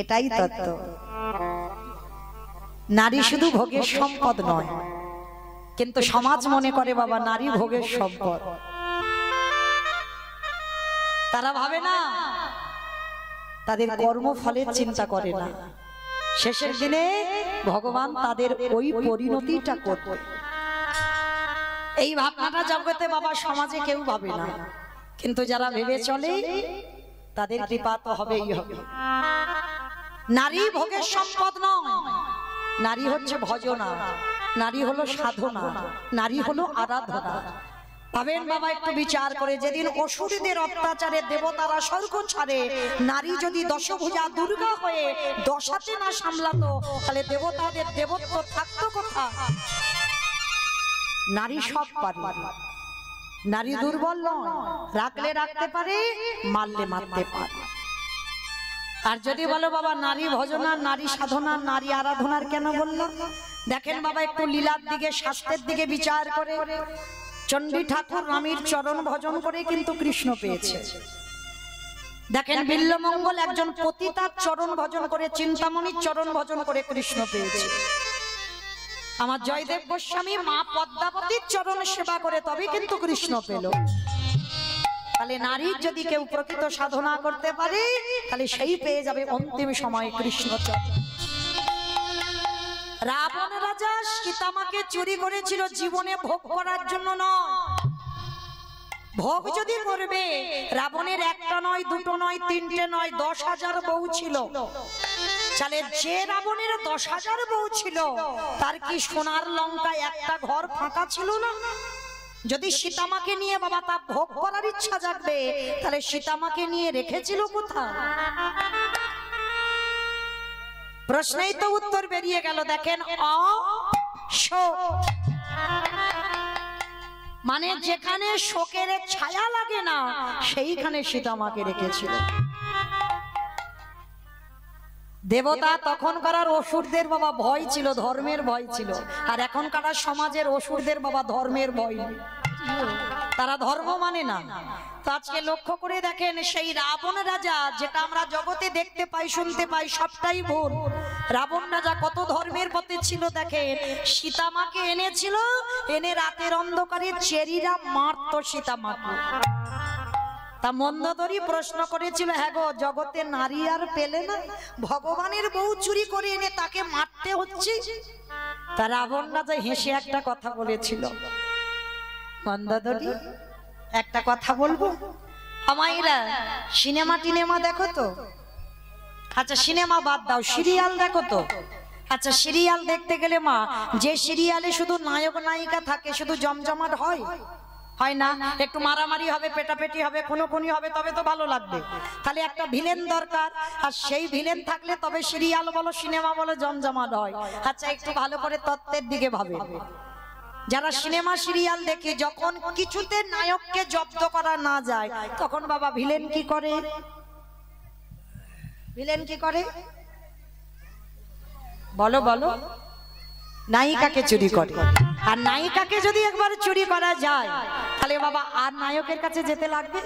এটাই তত্ত্ব। নারী শুধু ভোগের সম্পদ নয়, কিন্তু সমাজ মনে করে বাবা নারী ভোগের সম্পদ। তারা ভাবে না, তাদের কর্মফলের চিন্তা করে না। শেষের দিনে ভগবান তাদের ওই পরিণতিটা করবে। এই ভাবনাটা জগতে বাবা সমাজে কেউ ভাবে না, কিন্তু যারা ভেবে চলে তাদের কৃপা তো হবেই হবে। নারী ভোগের সম্পদ নয়, নারী হচ্ছে ভজনা, নারী হলো সাধনা, নারী হলো আরাধনা। ভাবেন বাবা একটু বিচার করে, যেদিন অসুরদের অত্যাচারে দেবতারা স্বর্গ ছাড়ে, নারী যদি দশভুজা দুর্গা হয়ে দশাতে না সামলাতো, তাহলে দেবতাদের দেবত্ব থাকতো কোথায়? নারী সব পারে, নারী দুর্বল নয়, রাখলে রাখতে পারে, মারলে মারতে পারে। আর যদি বলো বাবা নারী ভজনা, নারী সাধনা, নারী আরাধনার কেন বললাম? দেখেন বাবা একটু লীলার দিকে, শাস্ত্রের দিকে বিচার করে, চণ্ডী ঠাকুর রামের চরণ ভজন করে কিন্তু কৃষ্ণ পেয়েছে। দেখেন বিল্লমঙ্গল একজন পতিতার চরণ ভজন করে, চিন্তামণির চরণ ভজন করে কৃষ্ণ পেয়েছে। আমার জয়দেব গোস্বামী মা পদ্মাবতীর চরণ সেবা করে তবে কিন্তু কৃষ্ণ পেল। তাহলে নারীর যদি কেউ প্রকৃত সাধনা করতে পারে, তাহলে সেই পেয়ে যাবে অন্তিম সময় কৃষ্ণ চরণ। রাবণ রাজা সীতামাকে চুরি করেছিল জীবনে ভোগ করার জন্য নয়। ভোগ যদি করবে, রাবণের একটা নয়, দুটো নয়, তিনটে নয়, 10,000 বউ ছিল। তাহলে যে রাবণের 10,000 বউ ছিল, তার কি সোনার লঙ্কায় একটা ঘর ফাঁকা ছিল না? যদি সীতামাকে নিয়ে বাবা তা ভোগ করার ইচ্ছা জাগবে, তাহলে সীতামাকে নিয়ে রেখেছিল কোথায়? প্রশ্নেই তো উত্তর বেরিয়ে গেল। দেখেন অশোক মানে যেখানে শোকের ছায়া লাগে না, সেইখানে সীতামাকে রেখেছিল। দেবতা তখনকার অসুরদের বাবা ভয় ছিল, ধর্মের ভয় ছিল। আর এখনকার সমাজের অসুরদের বাবা ধর্মের ভয় নেই, তারা ধর্ম মানে না। তো আজকে লক্ষ্য করে দেখেন, সেই রাবণ রাজা যেটা আমরা জগতে দেখতে পাই, শুনতে পাই, সবটাই ভুল। রাবণ রাজা কত ধর্মের পথে ছিল দেখেন। সীতামাকে এনেছিল, এনে রাতের অন্ধকারে চেরিরা মারত সীতামাকে। তা মন্দোদরী প্রশ্ন করেছিল, হ্যাঁ গো, জগতে নারী আর পেলে না, ভগবানের বউ চুরি করে এনে তাকে মারতে হচ্ছে। তা রাবণ রাজা হেসে একটা কথা বলেছিল, মন্দোদরী একটা কথা বলবো, আমাইরা সিনেমা টিনেমা দেখো তো? আচ্ছা সিনেমা বাদ দাও, সিরিয়াল দেখো তো? আচ্ছা সিরিয়াল দেখতে গেলে মা, যে সিরিয়ালে শুধু নায়ক নায়িকা থাকে শুধু জমজমাট হয়? হয় না, একটু মারামারি হবে, পেটাপেটি হবে, খুনোখুনি হবে, তবে তো ভালো লাগবে। তাহলে একটা ভিলেন দরকার, আর সেই ভিলেন থাকলে তবে সিরিয়াল বলো সিনেমা বলো জমজমাট হয়। আচ্ছা একটু ভালো করে তত্ত্বের দিকে ভাবে, যারা সিনেমা সিরিয়াল দেখে যখন কিছুতে নায়ককে জব্দ করা না যায়, তখন বাবা ভিলেন কি করে? ভিলেন কি করে বলো বলো? নায়িকাকে চুরি করে। আর নায়িকাকে যদি একবার চুরি করা যায়, তাহলে বাবা আর নায়কের কাছে যেতে লাগবে?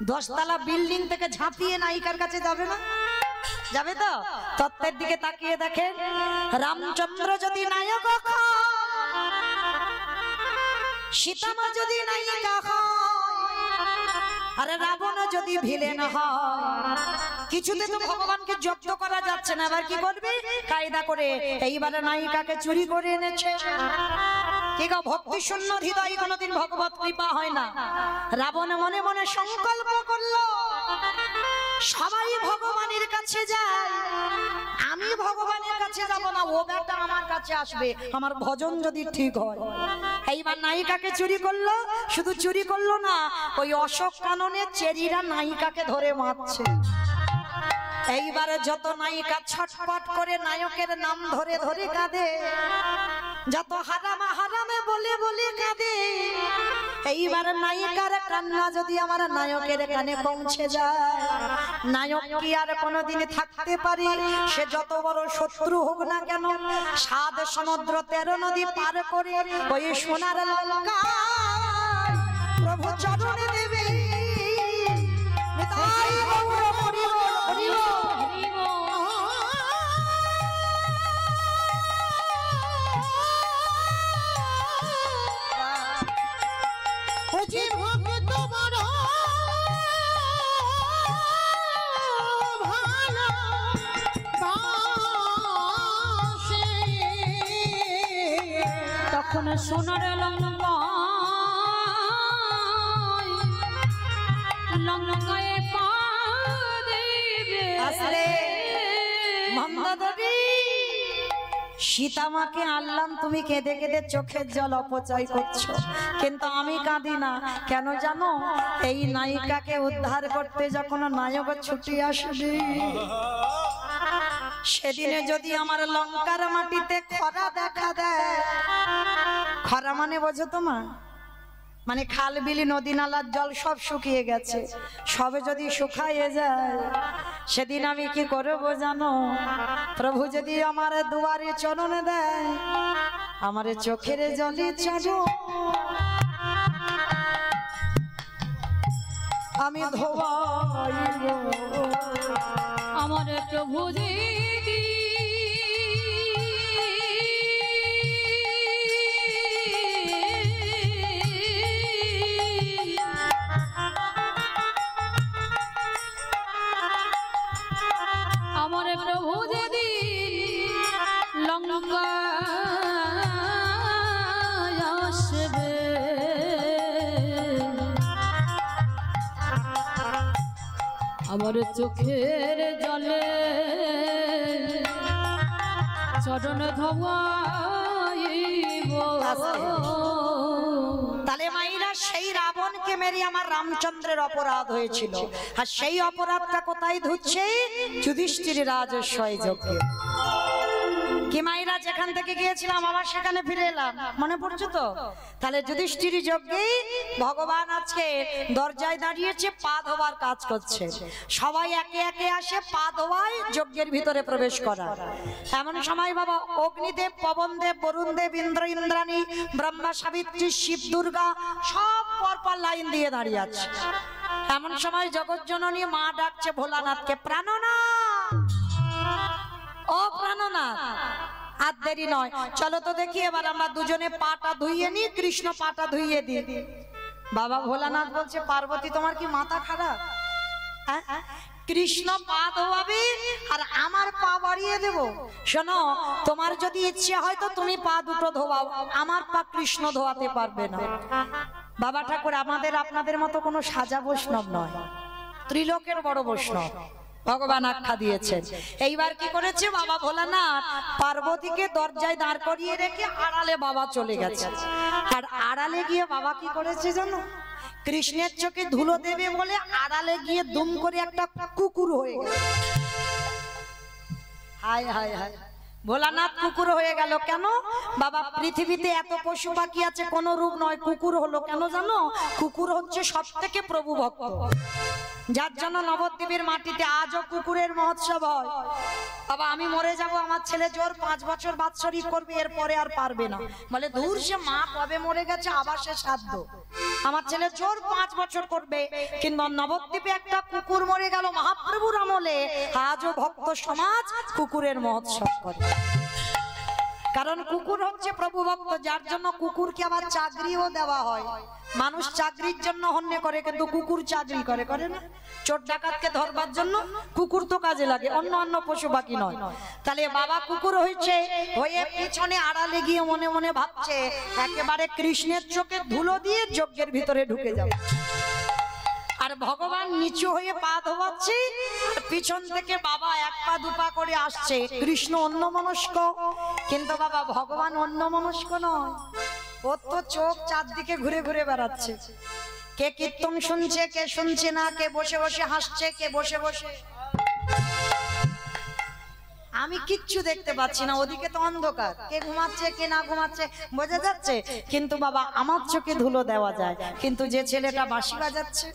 10 তলা বিল্ডিং থেকে ঝাঁপিয়ে নায়িকার কাছে যাবে না? যাবে তো? তত্ত্বের দিকে তাকিয়ে দেখেন, রামচন্দ্র যদি নায়ক হয়, সীতামা যদি নায়িকা হয়, আরে রাবণ যদি ভিলেন হয়, কিছুতে তো ভগবানকে জব্দ করা যাচ্ছে না। এবার কি করবে? কায়দা করে এইবারে নায়িকাকে চুরি করে এনেছে। কি গো, ভক্তি শূন্য হৃদয় কোনদিন ভগবত কৃপা হয় না। রাবণ মনে মনে সংকল্প করলো, সবাই ভগবানের কাছে যায়, আমি ভগবানের কাছে যাব না, ও বেটা আমার কাছে আসবে, আমার ভজন যদি ঠিক হয়। এইবার নায়িকাকে চুরি করলো, শুধু চুরি করলো না, ওই অশোক কাননের চেরিরা নায়িকাকে ধরে মারছে। এইবারে যত নায়িকা ছটফট করে নায়কের নাম ধরে ধরে কাঁদে, যত হারামা হারামে বলে বলে কাঁদে, এইবার নায়িকার কান্না যদি আমার নায়কের কানে পৌঁছে যায়, নায়ক কি আর কোনোদিন থাকতে পারে? সে যত বড় শত্রু হোক না কেন, 7 সমুদ্র 13 নদী পার করে ওই সোনার লঙ্কা প্রভু চরণে দেবে। তাই গৌর হরি বল, হরি বল। যে ভক্ত বড় ভালোবাসে, তখন সোনার লঙ্কায় পা দেবে। আসলে মন্দোদরী, সীতামাকে আনলাম, তুমি কেঁদে কেঁদে চোখের জল অপচয় করছো, কিন্তু আমি কাঁদি না। কেন জানো? এই নায়িকাকে উদ্ধার করতে যখন নায়ক ছুটি আসবে, সেদিনে যদি আমার লঙ্কার মাটিতে খরা দেখা দেয়, খরা মানে বোঝো তো মা? মানে খাল বিলি নদী নালার জল সব শুকিয়ে গেছে, সবে যদি শুকাইয়ে যায়, সেদিন আমি কি করবো জানো? প্রভু যদি আমার দুয়ারে চরণে দেয়, আমার চোখের জলে চলো আমি ধোয়াইব। আমার প্রভু দিদি আমার প্রভু দিদি লঙ্কা আসবে, আমার চোখের জলে চরণ ধোয়াইব। তাহলে মাইরা সেই রাবণকে মেরে আমার রামচন্দ্রের অপরাধ হয়েছিল, আর সেই অপরাধটা কোথায় ধুচ্ছে? যুধিষ্ঠির রাজস্বয় যজ্ঞে। কি মাইরা, যেখান থেকে গিয়েছিলাম আবার সেখানে ফিরে এলাম, মনে পড়ছে তো? তাহলে যুধিষ্ঠির যজ্ঞে ভগবান আজকে দরজায় দাঁড়িয়েছে, পা ধোবার কাজ করছে। সবাই একে একে আসে পা ধোয়ায় যজ্ঞের ভিতরে প্রবেশ করা। এমন সময় বাবা অগ্নিদেব, পবনদেব, বরুণদেব, ইন্দ্র, ইন্দ্রাণী, ব্রহ্মা, সাবিত্রী, শিব, দুর্গা সব পরপর লাইন দিয়ে দাঁড়িয়ে আছে। এমন সময় জগৎজননী মা ডাকছে ভোলানাথকে, প্রাণনাথ, ও প্রাণনাথ, আর দেরি নয়, চলো তো দেখি এবার আমরা দুজনে পাটা ধুইয়ে নি, কৃষ্ণ পাটা ধুইয়ে দিই। বাবা ভোলানাথ বলছে, পার্বতী তোমার কি মাথা খারাপ? হ্যাঁ? কৃষ্ণ পা ধোয়াবে আর আমার পা বাড়িয়ে দেব? শোনো, তোমার যদি ইচ্ছে হয় তো তুমি পা দুটো ধোয়াও, আমার পা কৃষ্ণ ধোয়াতে পারবে না। বাবা ঠাকুর আমাদের আপনাদের মতো কোনো সাজা বৈষ্ণব নয়, ত্রিলোকের বড় বৈষ্ণব, ভগবান আখ্যা দিয়েছেন। এইবার কি করেছে বাবা ভোলানাথ, পার্বতীকে দরজায় দাঁড় করিয়ে রেখে আড়ালে বাবা চলে গেছে। আর আড়ালে গিয়ে বাবা কি করেছে জানো? কৃষ্ণের চোখে ধুলো দেবে বলে আড়ালে গিয়ে দুম করে একটা কুকুর হয়ে গেল। হায় হায় হায়, ভোলানাথ কুকুর হয়ে গেল কেন? বাবা পৃথিবীতে এত পশু পাখি আছে, কোন রূপ নয়, কুকুর হলো কেন জানো? কুকুর হচ্ছে সব থেকে প্রভু ভক্ত, যার জন্য নবদ্বীপের মাটিতে আজও কুকুরের মহোৎসব হয়। বাবা আমি মরে যাব, আমার ছেলে জোর 5 বছর বাৎসরিক করবে, এরপরে আর পারবে না। বলে দূর, সে মা কবে মরে গেছে, আবার সে শ্রাদ্ধ। আমার ছেলে জোর 5 বছর করবে, কিন্তু নবদ্বীপে একটা কুকুর মরে গেল মহাপ্রভুর আমলে, আজও ভক্ত সমাজ কুকুরের মহোৎসব করে। কারণ কুকুর হচ্ছে প্রভু ভক্ত, যার জন্য কুকুরকে আবার চাকরিও দেওয়া হয়। মানুষ চাকরির জন্য হন্যে করে, কিন্তু কুকুর চাকরি করে, করে না? চোর ডাকাতকে ধরবার জন্য কুকুর তো কাজে লাগে, অন্য অন্য পশু পাখি নয়। তাহলে বাবা কুকুর হয়েছে, হয়ে পিছনে আড়ালে গিয়ে মনে মনে ভাবছে একেবারে কৃষ্ণের চোখে ধুলো দিয়ে যজ্ঞের ভিতরে ঢুকে যাবে। আর ভগবান নিচু হয়ে পা ধোয়াচ্ছে, পিছন থেকে বাবা 1 পা 2 পা করে আসছে। কৃষ্ণ অন্যমনস্ক, কিন্তু বাবা ভগবান অন্যমনস্ক নয়, ওর তো চোখ চারদিকে ঘুরে ঘুরে বেড়াচ্ছে। কে কীর্তন শুনছে, কে শুনছে না, কে বসে বসে হাসছে, কে বসে বসে। আমি কিচ্ছু দেখতে পাচ্ছি না, ওদিকে তো অন্ধকার, কে ঘুমাচ্ছে কে না ঘুমাচ্ছে বোঝা যাচ্ছে, কিন্তু বাবা আমার চোখে ধুলো দেওয়া যায়। কিন্তু যে ছেলেটা বাঁশি বাজাচ্ছে,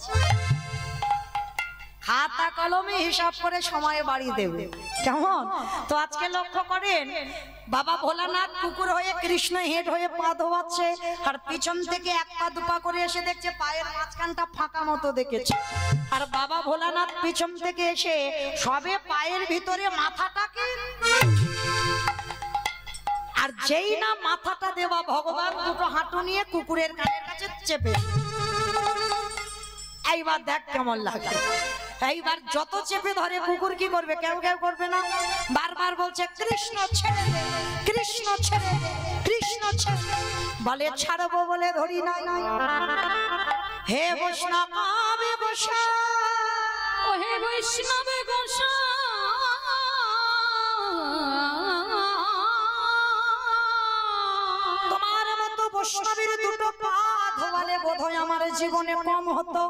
খাতা কলমে হিসাব করে সময়ে বাড়ি দেবে, কেমন? তো আজকে লক্ষ্য করেন, বাবা ভোলানাথ কুকুর হয়ে কৃষ্ণ হেড হয়ে পা ধোয়াচ্ছে, আর পিছন থেকে 1 পা 2 পা করে এসে দেখছে পায়ের মাঝখানটা ফাঁকা মতো দেখেছে। আর বাবা ভোলানাথ পিছন থেকে এসে সবে পায়ের ভিতরে মাথাটাকে, আর যেই না মাথাটা দেওয়া, ভগবান দুটো হাঁটু নিয়ে কুকুরের কানের কাছে চেপে। এইবার দেখ কেমন লাগে। এইবার যত চেপে ধরে কুকুর কি করবে? কেউ কেউ করবে না, বারবার বলছে কৃষ্ণ ছেড়ে দে, কৃষ্ণ ছেড়ে দে, কৃষ্ণ ছেড়ে দে। বলে ছাড়বো বলে ধরি নাই। হে বৈষ্ণব গোসা, ও হে বৈষ্ণব গোসা, তোমার মতো বৈষ্ণবের দুটো পা ধোয়ালে বোধহয় আমার জীবনে কম হতো,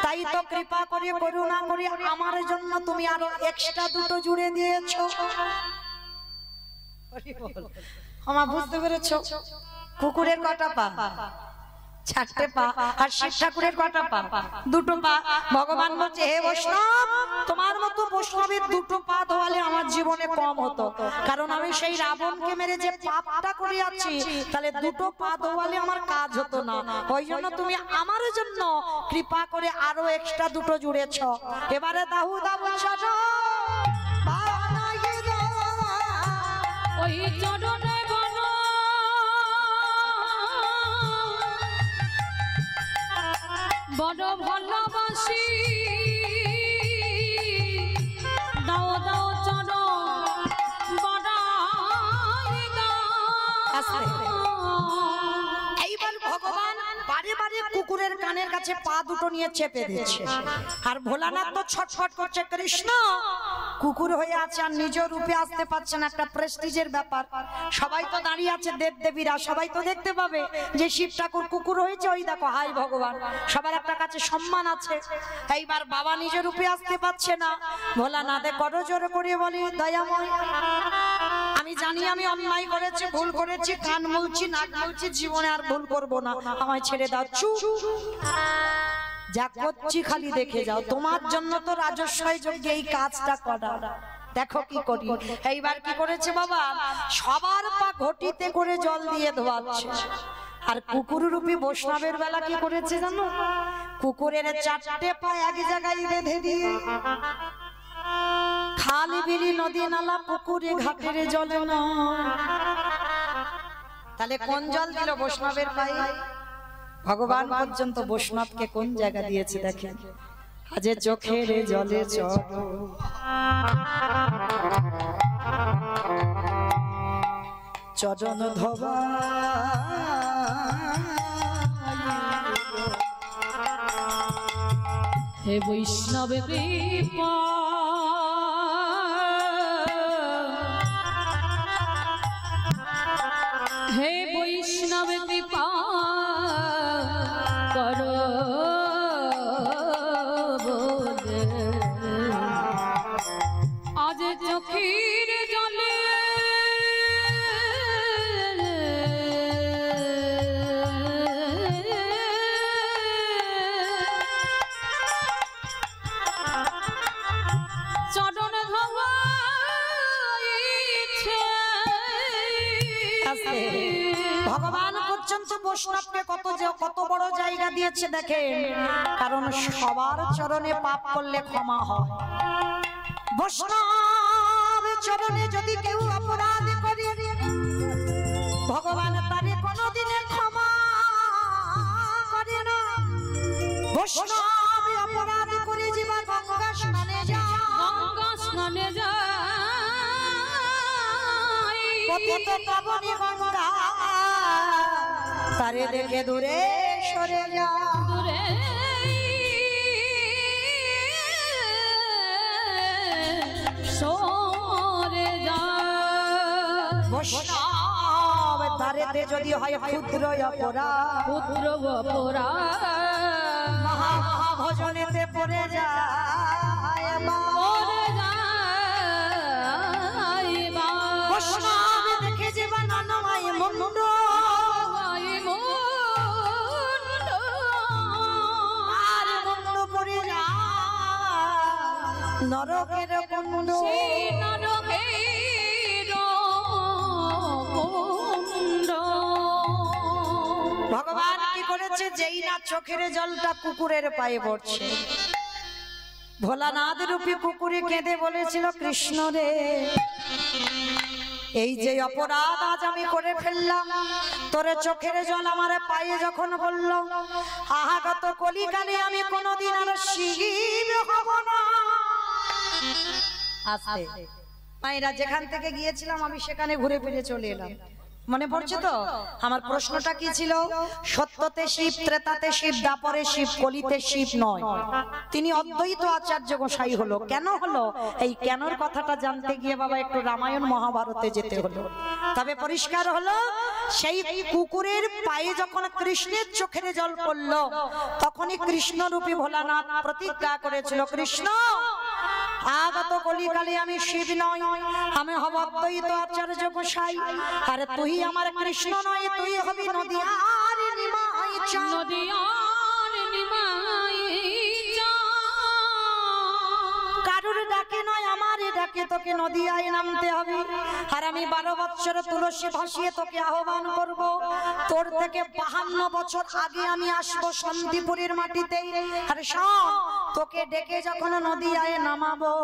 তাই তো কৃপা করে করুণা করে আমার জন্য তুমি আরো এক্সট্রা 2টো জুড়ে দিয়েছো। আমার বুঝতে পেরেছো? কুকুরের কটা পা? 4টে পা। আর শিব ঠাকুরের কটা পা? 2টো পা। ভগবান বলছে হে বৈষ্ণব, তোমার মতো বৈষ্ণবের 2টো পা ধোয়ালে আমার জীবনে কম হতো, কারণ আমি সেই রাবণকে মেরে যে পাপটা করে আছি, তাহলে 2টো পা ধোয়ালে আমার কাজ হতো না। ওই জন্য তুমি আমার জন্য কৃপা করে আরো এক্সট্রা 2টো জুড়েছ। এবারে দাহু দাহু সাজো ওই চরণে বড় ভালোবাসি, দাও দাও চরণ বড়াই দাও। এইবার ভগবান বারে বারে কুকুরের কানের কাছে পা 2টো নিয়ে চেপে দিচ্ছে, আর ভোলানাথ তো ছটফট করছে, কৃষ্ণ কুকুর হয়ে আছে আর নিজ রূপে আসতে পারছে না, একটা প্রেস্টিজের ব্যাপার। সবাই তো দাঁড়িয়ে আছে, দেব দেবীরা সবাই তো দেখতে পাবে যে শিব ঠাকুর কুকুর হয়েছে, ওই দেখো হাই ভগবান, সবার একটা কাছে সম্মান আছে। এইবার বাবা নিজ রূপে আসতে পারছে না, ভোলানাথে করজোর করে বলি দয়াময়, আমি জানি আমি অন্যায় করেছি, ভুল করেছি, কান মুলছি, নাক মুলছি, জীবনে আর ভুল করব না, আমায় ছেড়ে দাও। চুপ, যা করছি খালি দেখে যাও, তোমার জন্য তো রাজস্বয় যজ্ঞে এই কাজটা করা, দেখো কি করি। এইবার কি করেছে বাবা, সবার পা ঘটিতে করে জল দিয়ে ধোয়াচ্ছে, আর কুকুর রূপী বৈষ্ণবের বেলা কি করেছে জানো? কুকুরের 4টে পা এক জায়গায় বেঁধে দিয়ে খালি বিলি নদী নালা পুকুরে ঘাটের জলে না। তাহলে কোন জল দিল বৈষ্ণবের পায়ে? ভগবান পর্যন্ত বৈষ্ণবকে কোন জায়গা দিয়েছে দেখেন, আজে চোখের জলে চড়ো চরণ ধোবা হে বৈষ্ণব কৃপা হে বৈষ্ণব কৃপা করো বলে আজ চোখের জলে চরণ ধোয়া ভগবান পর্যন্ত বৈষ্ণবকে কত বড় জায়গা দিয়েছে দেখেন, কারণ সবার চরণে পাপ করলে ক্ষমা হয়। বৈষ্ণব চরণে যদি কেউ অপরাধ করে ভগবান তারে কোনোদিনে ক্ষমা করে না। বৈষ্ণব অপরাধ করে যাবা গঙ্গা স্নানে যা, গঙ্গা স্নানে যায় পতিত পাবনী গঙ্গা তারে দেখে দূরে সরে যা। দূরে সরে যায়। বৈষ্ণব তারেতে যদি হয় ক্ষুদ্র অপরাধ, পুত্র অপরাধ মহা মহা ভজনেতে পড়ে যায় মা। পড়ে যায় বা। বৈষ্ণব দেখে যাবা নানামায় মুন্ড, আর মুন্ড পড়ে যায় নরকের কুণ্ড। সেই নরকের কুণ্ড। ভগবান কি করেছে, যেই না চোখের জলটা কুকুরের পায়ে পড়ছে, ভোলানাথ রূপী কুকুরে কেঁদে বলেছিল, কৃষ্ণ রে এই যে অপরাধ আজ আমি করে ফেললাম, তোরে চোখের জল আমার পায়ে যখন বলল, আহাগত কলিকালে আমি কোনোদিন আর শিব হব না। আস্তে মায়েরা, যেখান থেকে গিয়েছিলাম আমি সেখানে ঘুরে ফিরে চলে এলাম। মনে পড়ছে তো আমার প্রশ্নটা কি ছিল? সত্যতে শিব, ত্রেতাতে শিব, দ্বাপরে শিব, কলিতে শিব নয়। তিনি অদ্বৈত আচার্য গোসাই হলো। কেন হলো? এই কেনর কথাটা জানতে গিয়ে বাবা একটু রামায়ণ মহাভারতে যেতে হলো। তবে পরিষ্কার হলো, সেই কুকুরের পায়ে যখন কৃষ্ণের চোখের জল পড়লো, তখনই কৃষ্ণরূপী ভোলানাথ প্রতিজ্ঞা করেছিল, কৃষ্ণ আগত কলিকালে আমি শিব নয়, আমি হব অদ্বৈত আচার্য গোসাই। আরে তুই আমার কৃষ্ণ নয়, তুই হবি নদীয়ার নিমাই চাঁদ। নদীয়ার নিমাই চাঁদ। কারুর ডাকে নয় আমার ডাকে তোকে নদীয়ায় নামতে হবে। আর আমি 12 বছর তুলসী ভাসিয়ে তোকে আহ্বান করব। তোর থেকে 52 বছর আগে আমি আসবো শান্তিপুরের মাটিতে। আর শোন, তোকে ডেকে যখন নদীয়ায় নামাবো,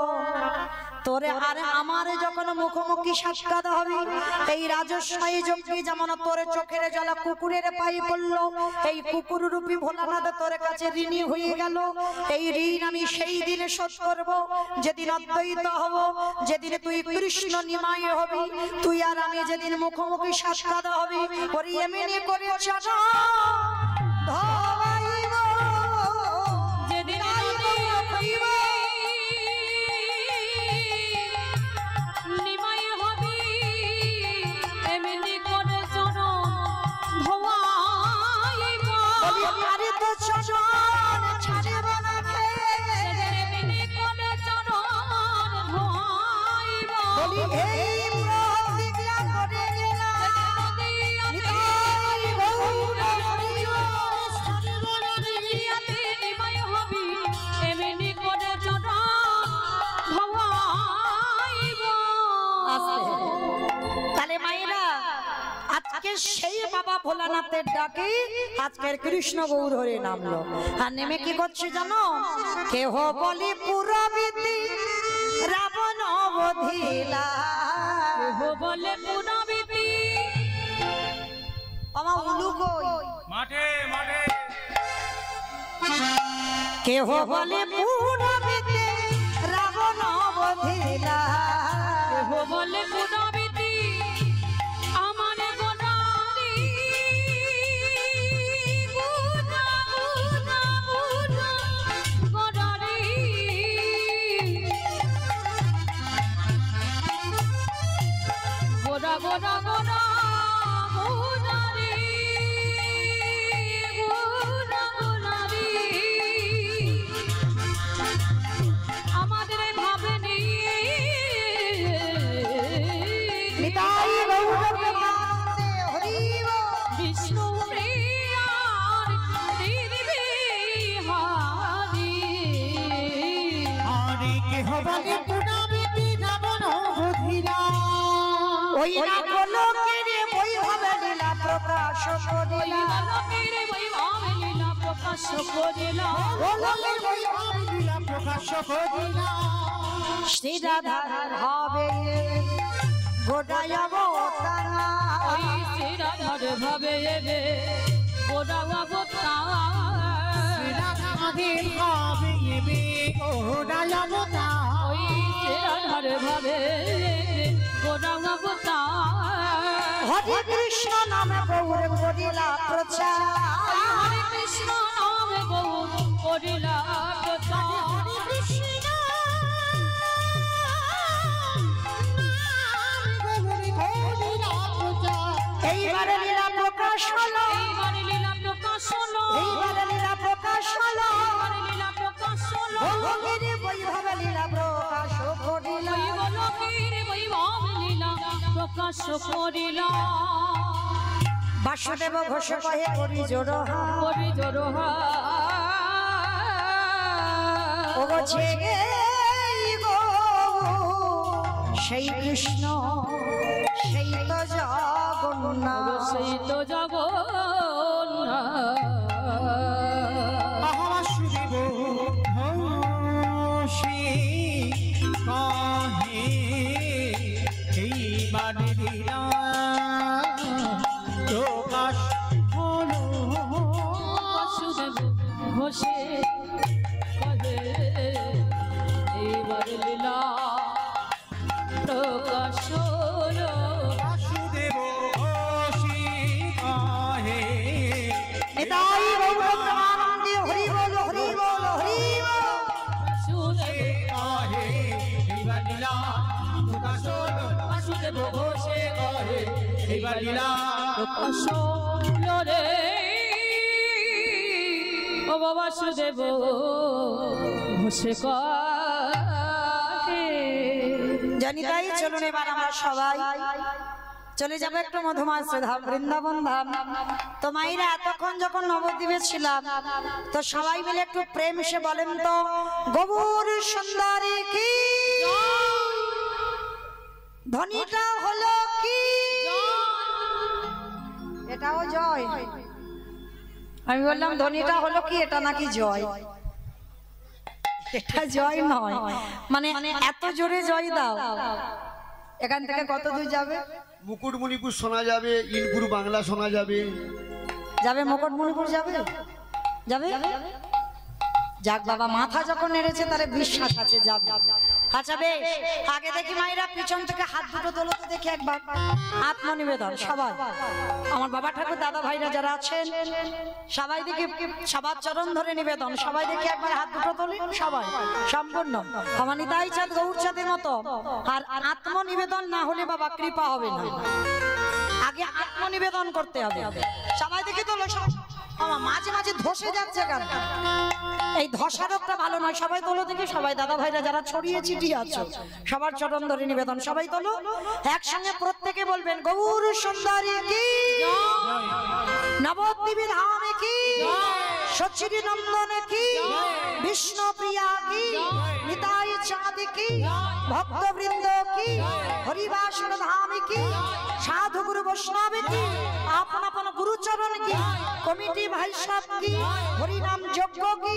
তোরে আর আমার যখন মুখোমুখি সাক্ষাৎ হবে, এই রাজস্বাই যজ্ঞে যেমন তোর চোখের জল কুকুরের পায়ে পড়লো, এই কুকুর রূপী ভোলানাথ তোর কাছে ঋণী হয়ে গেল। এই ঋণ আমি সেই দিনে শোধ করব, যেদিন অদ্বৈত হব, যেদিন তুই কৃষ্ণ নিমাই হবি। তুই আর আমি যেদিন মুখোমুখি সাক্ষাৎ হবে, ওর এমনি করে চাচা ধোয়াইব, যেদিন নিমাই হবি, এমনি করে চরণ ধোয়াইব। আরে তো চরণ ছাড়িব না কে, এমনি করে চরণ ধোয়াইব। বলি এই প্রতিজ্ঞা করে গেলাম, নিতাই গৌর হরি নিমাই হবি, এমনি করে চরণ ধোয়াইব। তাহলে মায়েরা, আজকে সেই বাবা ভোলানাথের ডাকে আজকের কৃষ্ণ গৌর হরে নামলো। আর নেমে কি করছে জানো? কেহ বলি পুরবিতি রাবণ বধিলা, কেহ বলে পুনবিতি, আমার উলু কই মাঠে মাঠে কেহ বলে পুরবিতে রাবণ বধিলা, কেহ বলে পুরবিতে আমার গোনারি, গুনা গুনা গুনা গোনারি। গোনা গোনা গোনা গোনারি, গোনা গোনারি। আমাদের ভাবে নিয়ে নিতাই গৌর প্রেমানন্দে হরি বল। বিষ্ণু প্রিয়ার নির্বিহারি। আরে কেহ বলে পুনবিতি রাবণ বধিরা, ওই না গোলকেরে বৈভবে লীলা প্রকাশ ওই করিলা, বালকের বৈভব লীলা প্রকাশ করিলা। গোলকের বৈভব লীলা প্রকাশ করিলা। শ্রী রাধার ভাবে গোটায় অবতারা, ওই শ্রীরাধার ভাবে এবে গোড়া অবতার। রাধাদের ভাবে এবে গোড়ায় অবতার। ওই শ্রীরাধার ভাবে গোড়া অবতার। হরে কৃষ্ণ নামে গৌর করিলা প্রচার, হরে কৃষ্ণ নামে গৌর করিলা প্রচার। হরে কৃষ্ণ নাম গৌরী করিলা প্রচার। এইবারে লীলা প্রকাশ হলো, এইবারে লীলা প্রকাশ হলো, এইবারে লীলা প্রকাশ হলো, এইবারে লীলা প্রকাশ হলো। গোলকেরে বৈভবে লীলা প্রকাশ করিলা। ওই গোলকের বৈভব লীলা প্রকাশ করিলা। বাসুদেব ঘোষ কহে করি জোড়হা, করি জোড়হা। ও গছে গো সেই কৃষ্ণ সেই তো জগন্নাথ, সেই তো জগন্নাথ। বাসুদেব ঘোষে কহে এইবার লীলা প্রকাশ হলো। বাসুদেব ঘোষে কহে এইবার লীলা প্রকাশ হলো। বাসুদেব ঘোষে কহে নিতাই গৌর প্রেমানন্দে হরি বল হরি বল হরি বল। বাসুদেব কহে এইবার লীলা প্রকাশ হলো। বাসুদেব ঘোষে কহে এইবার লীলা প্রকাশ হলো রে। ও বাবা বাসুদেব ঘোষে কহে। জানি তাই চলুন এবার আমরা সবাই চলে যাবো একটু মধুময় ধাম বৃন্দাবন ধাম। তো মাইরা এতক্ষণ যখন নবদ্বীপে ছিলাম তো সবাই মিলে একটু প্রেম এসে বলেন তো গৌর সুন্দরী কি ধ্বনিটা হলো কি? এটাও জয়। আমি বললাম ধ্বনিটা হলো কি, এটা নাকি জয়? এটা জয় নয়, মানে এত জোরে জয় দাও। এখান থেকে কত দূর যাবে? মুকুটমণিপুর শোনা যাবে, ইনপুর বাংলা শোনা যাবে। যাবে মুকুটমণিপুর যাবে, যাবে। যাক বাবা, মাথা যখন নেড়েছে তারে বিশ্বাস আছে যাবে। আচ্ছা বেশ, আগে দেখি মায়েরা পিছন থেকে হাত দুটো তোলো তো দেখি একবার। আত্মনিবেদন সবাই, আমার বাবা ঠাকুর দাদা ভাইরা যারা আছেন সবাই দেখি সবার চরণ ধরে নিবেদন। সবাই দেখি একবার হাত দুটো তোলে সবাই সম্পূর্ণ ভবানীতাই চাঁদ গৌর চাঁদের মতো। আর আত্মনিবেদন না হলে বাবা কৃপা হবে না, আগে আত্মনিবেদন করতে হবে। সবাই দেখি তোলো। আমার মাঝে মাঝে ধসে যাচ্ছে কেন? এই ধসা রোগটা ভালো নয়। সবাই তোলো দেখি, সবাই দাদা ভাইরা যারা ছড়িয়ে ছিটিয়ে আছে সবার চরণ ধরে নিবেদন। সবাই তোলো, একসঙ্গে প্রত্যেকে বলবেন গৌর সুন্দরী কি, নবদ্বীপে ধামে কি, সচিরি নন্দনে কি, বিষ্ণু প্রিয়া কি, নিতাই চাঁদ কি, ভক্তবৃন্দ কি, হরিবাসন ধাম কি, সাধু গুরু বৈষ্ণব কি, আপন আপন গুরুচরণ কি, কমিটি ভাই সব কি, হরিনাম যজ্ঞ কি,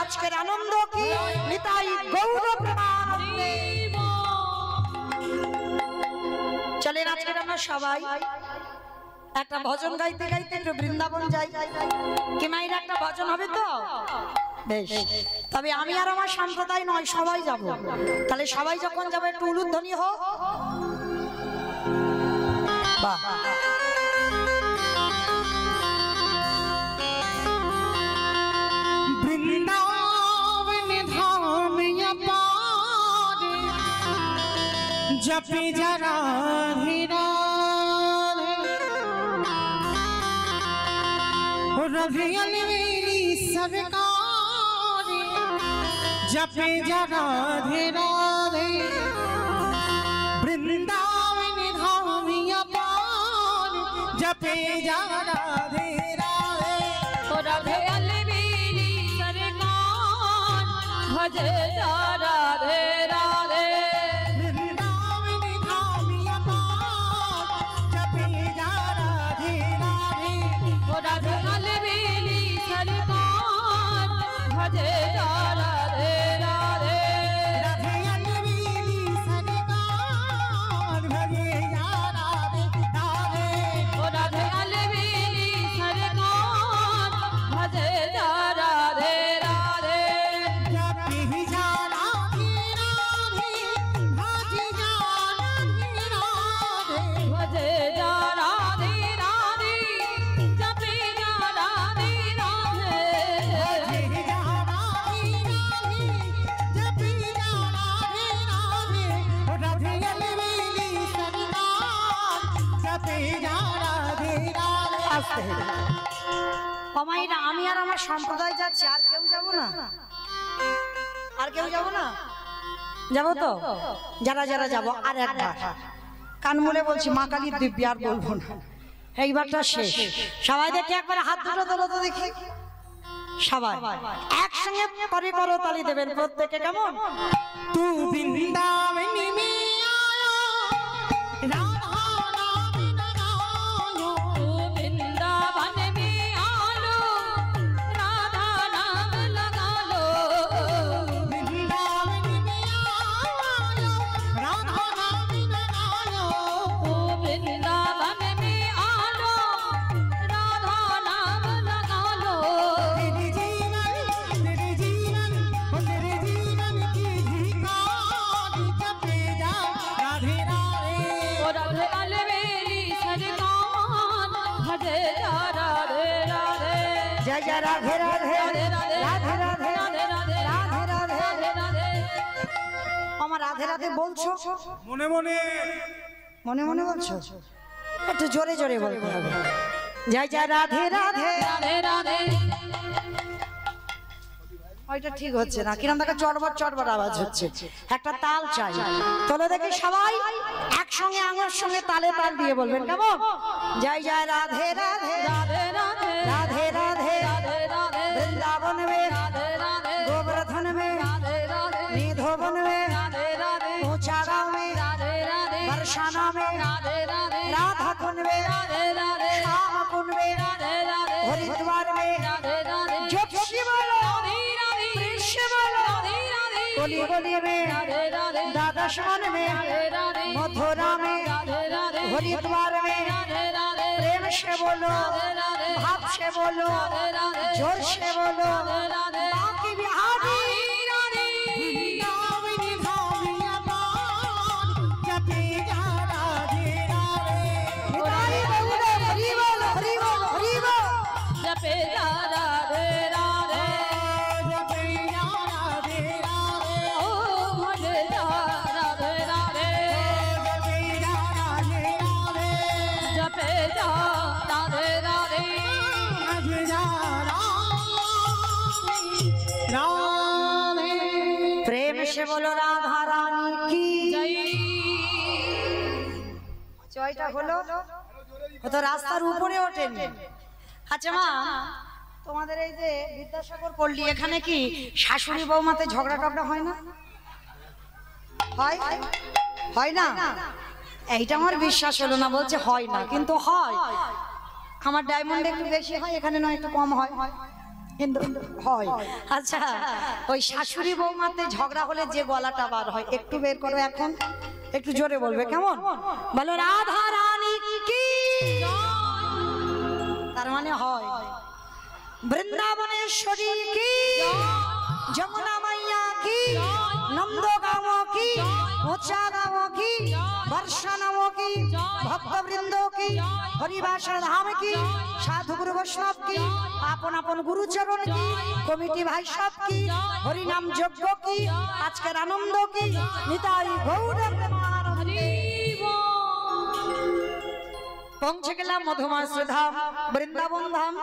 আজকের আনন্দ কি, নিতাই গৌর প্রেমানন্দে। চলেন আজকের আমরা সবাই একটা ভজন গাইতে গাইতে একটু বৃন্দাবন যাই। কি মায়ের একটা ভজন হবে তো? বেশ, তবে আমি আর আমার সম্প্রদায় নয়, সবাই যাব। তাহলে সবাই যখন যাবে একটু উলুধ্বনি হোক। বাহ, वृंदावन धाम अपार जपे जरा रवि अलवेली सरकार जपे जरा राधे वृंदावन धाम अपार जपे जरा राधे राधे अलवेली सरकार भजे जा राधे राधे वृंदावन धाम अपार जपे जरा राधे राधे अलवेली सरकार भजे जा राधे राधे राधे अलवेली सरकार भजे जा राधे राधे अलवेली सरकार भजे जा राधे राधे जपे जा राधे भजे जा राधे भजे जा राधे राधे जपे जा राधे राधे भजे जा राधे जपे जा राधे राधे अलवेली सरकार जपे जा राधे আস্তে। ও মায়েরা, আমি আর আমার সম্প্রদায় যাচ্ছি, আর কেউ যাব না? আর কেউ যাব না? যাবো তো? যারা যারা যাব, আর একবার কান মুলে বলছি, মা কালীর দিব্যি আর বলবো না, এইবারটা শেষ। সবাই দেখে একবার হাত দুটো তোলো তো দেখি। সবাই একসঙ্গে করে করো তালি দেবেন প্রত্যেকে, কেমন? तू वृंदावन में आया राधा नाम लगायो तू वृंदावन में आलो राधा नाम लगा लो वृंदावन में आया राधा नाम लगायो तू वृंदावन में आलो राधा नाम लगा लो तेरे जीवन की धिकार जपे जा राधे राधे ओ राधे अलवेली सरकार भजे जा राधे राधे जय जय राधे राधे राधे राधे राधे राधे राधे राधे राधे राधे राधे আমার রাধে রাধে বলছো, মনে মনে মনে মনে বলছো, একটু জোরে জোরে বলতে হবে। জয় জয় রাধে রাধে। राधे राधे ওইটা ঠিক হচ্ছে না, কিরম দেখা চটবট চটবট আওয়াজ হচ্ছে। একটা তাল চাই, তোলো দেখি সবাই একসঙ্গে আঙুর সঙ্গে তালে তাল দিয়ে বলবেন, কেমন? জয় জয় রাধে রাধে राधे राधे राधे राधे राधे राधे वृंदावन में राधे राधे गोवर्धन में राधे राधे निधोवन में राधे राधे ऊंचा गांव में राधे राधे बरसाना में राधे राधे राधा कुंड में राधे राधे श्याम कुंड में राधे राधे हरिद्वार में राधे राधे जोशी बोलो कृष्ण बोलो गोली गोली में राधे राधे द्वादश वन में राधे राधे मथुरा में राधे राधे हरिद्वार में राधे राधे प्रेम से बोलो, राधे भाव से बोलो, राधे जोर से बोलो, राधे बाकी बिहारी वृंदावन धाम अपार जपे जा राधे राधे बिहारी बहुरे हरि बोल हरि बोल हरि बोल। जपे जा राधे राधे जपे जा राधे राधे ओ भजे जा राधे राधे जपे जा राधे राधे जपे जा राधे राधे भजे जा राधे प्रेम से बोलो राधा रानी की जय জয়টা হলো, ও তো রাস্তার উপরে ওঠেনি। আচ্ছা মা, তোমাদের এই যে বিদ্যাসাগর পল্লী, এখানে কি শাশুড়ি বৌমাতে ঝগড়া টগড়া হয় না? হয় হয় না? এইটা আমার বিশ্বাস হলো না, বলছে হয় না, কিন্তু হয়। আমার ডায়মন্ড একটু বেশি হয়, এখানে নয় একটু কম হয়, কিন্তু হয়। আচ্ছা, ওই শাশুড়ি বৌমাতে ঝগড়া হলে যে গলাটা বার হয়, একটু বের করো এখন, একটু জোরে বলবে, কেমন? বলো রাধা রানী কি বৃন্দাবনে হয়। বৃন্দাবনেশ্বরী কি, যমুনা মাইয়া কি, নন্দগাঁও কি, মোচাগাঁও কি, বর্ষানাও কি, ভক্তবৃন্দ কি, হরিবাসর ধাম কি, সাধুগুরু বৈষ্ণব কি, আপন আপন গুরুচরণ কি, কমিটি ভাই সব কি, হরিনাম যজ্ঞ কি, আজকের আনন্দ কি, নিতাই গৌর প্রেমানন্দে। পৌঁছে গেলাম মধুমাস ধাম, বৃন্দাবন ধাম।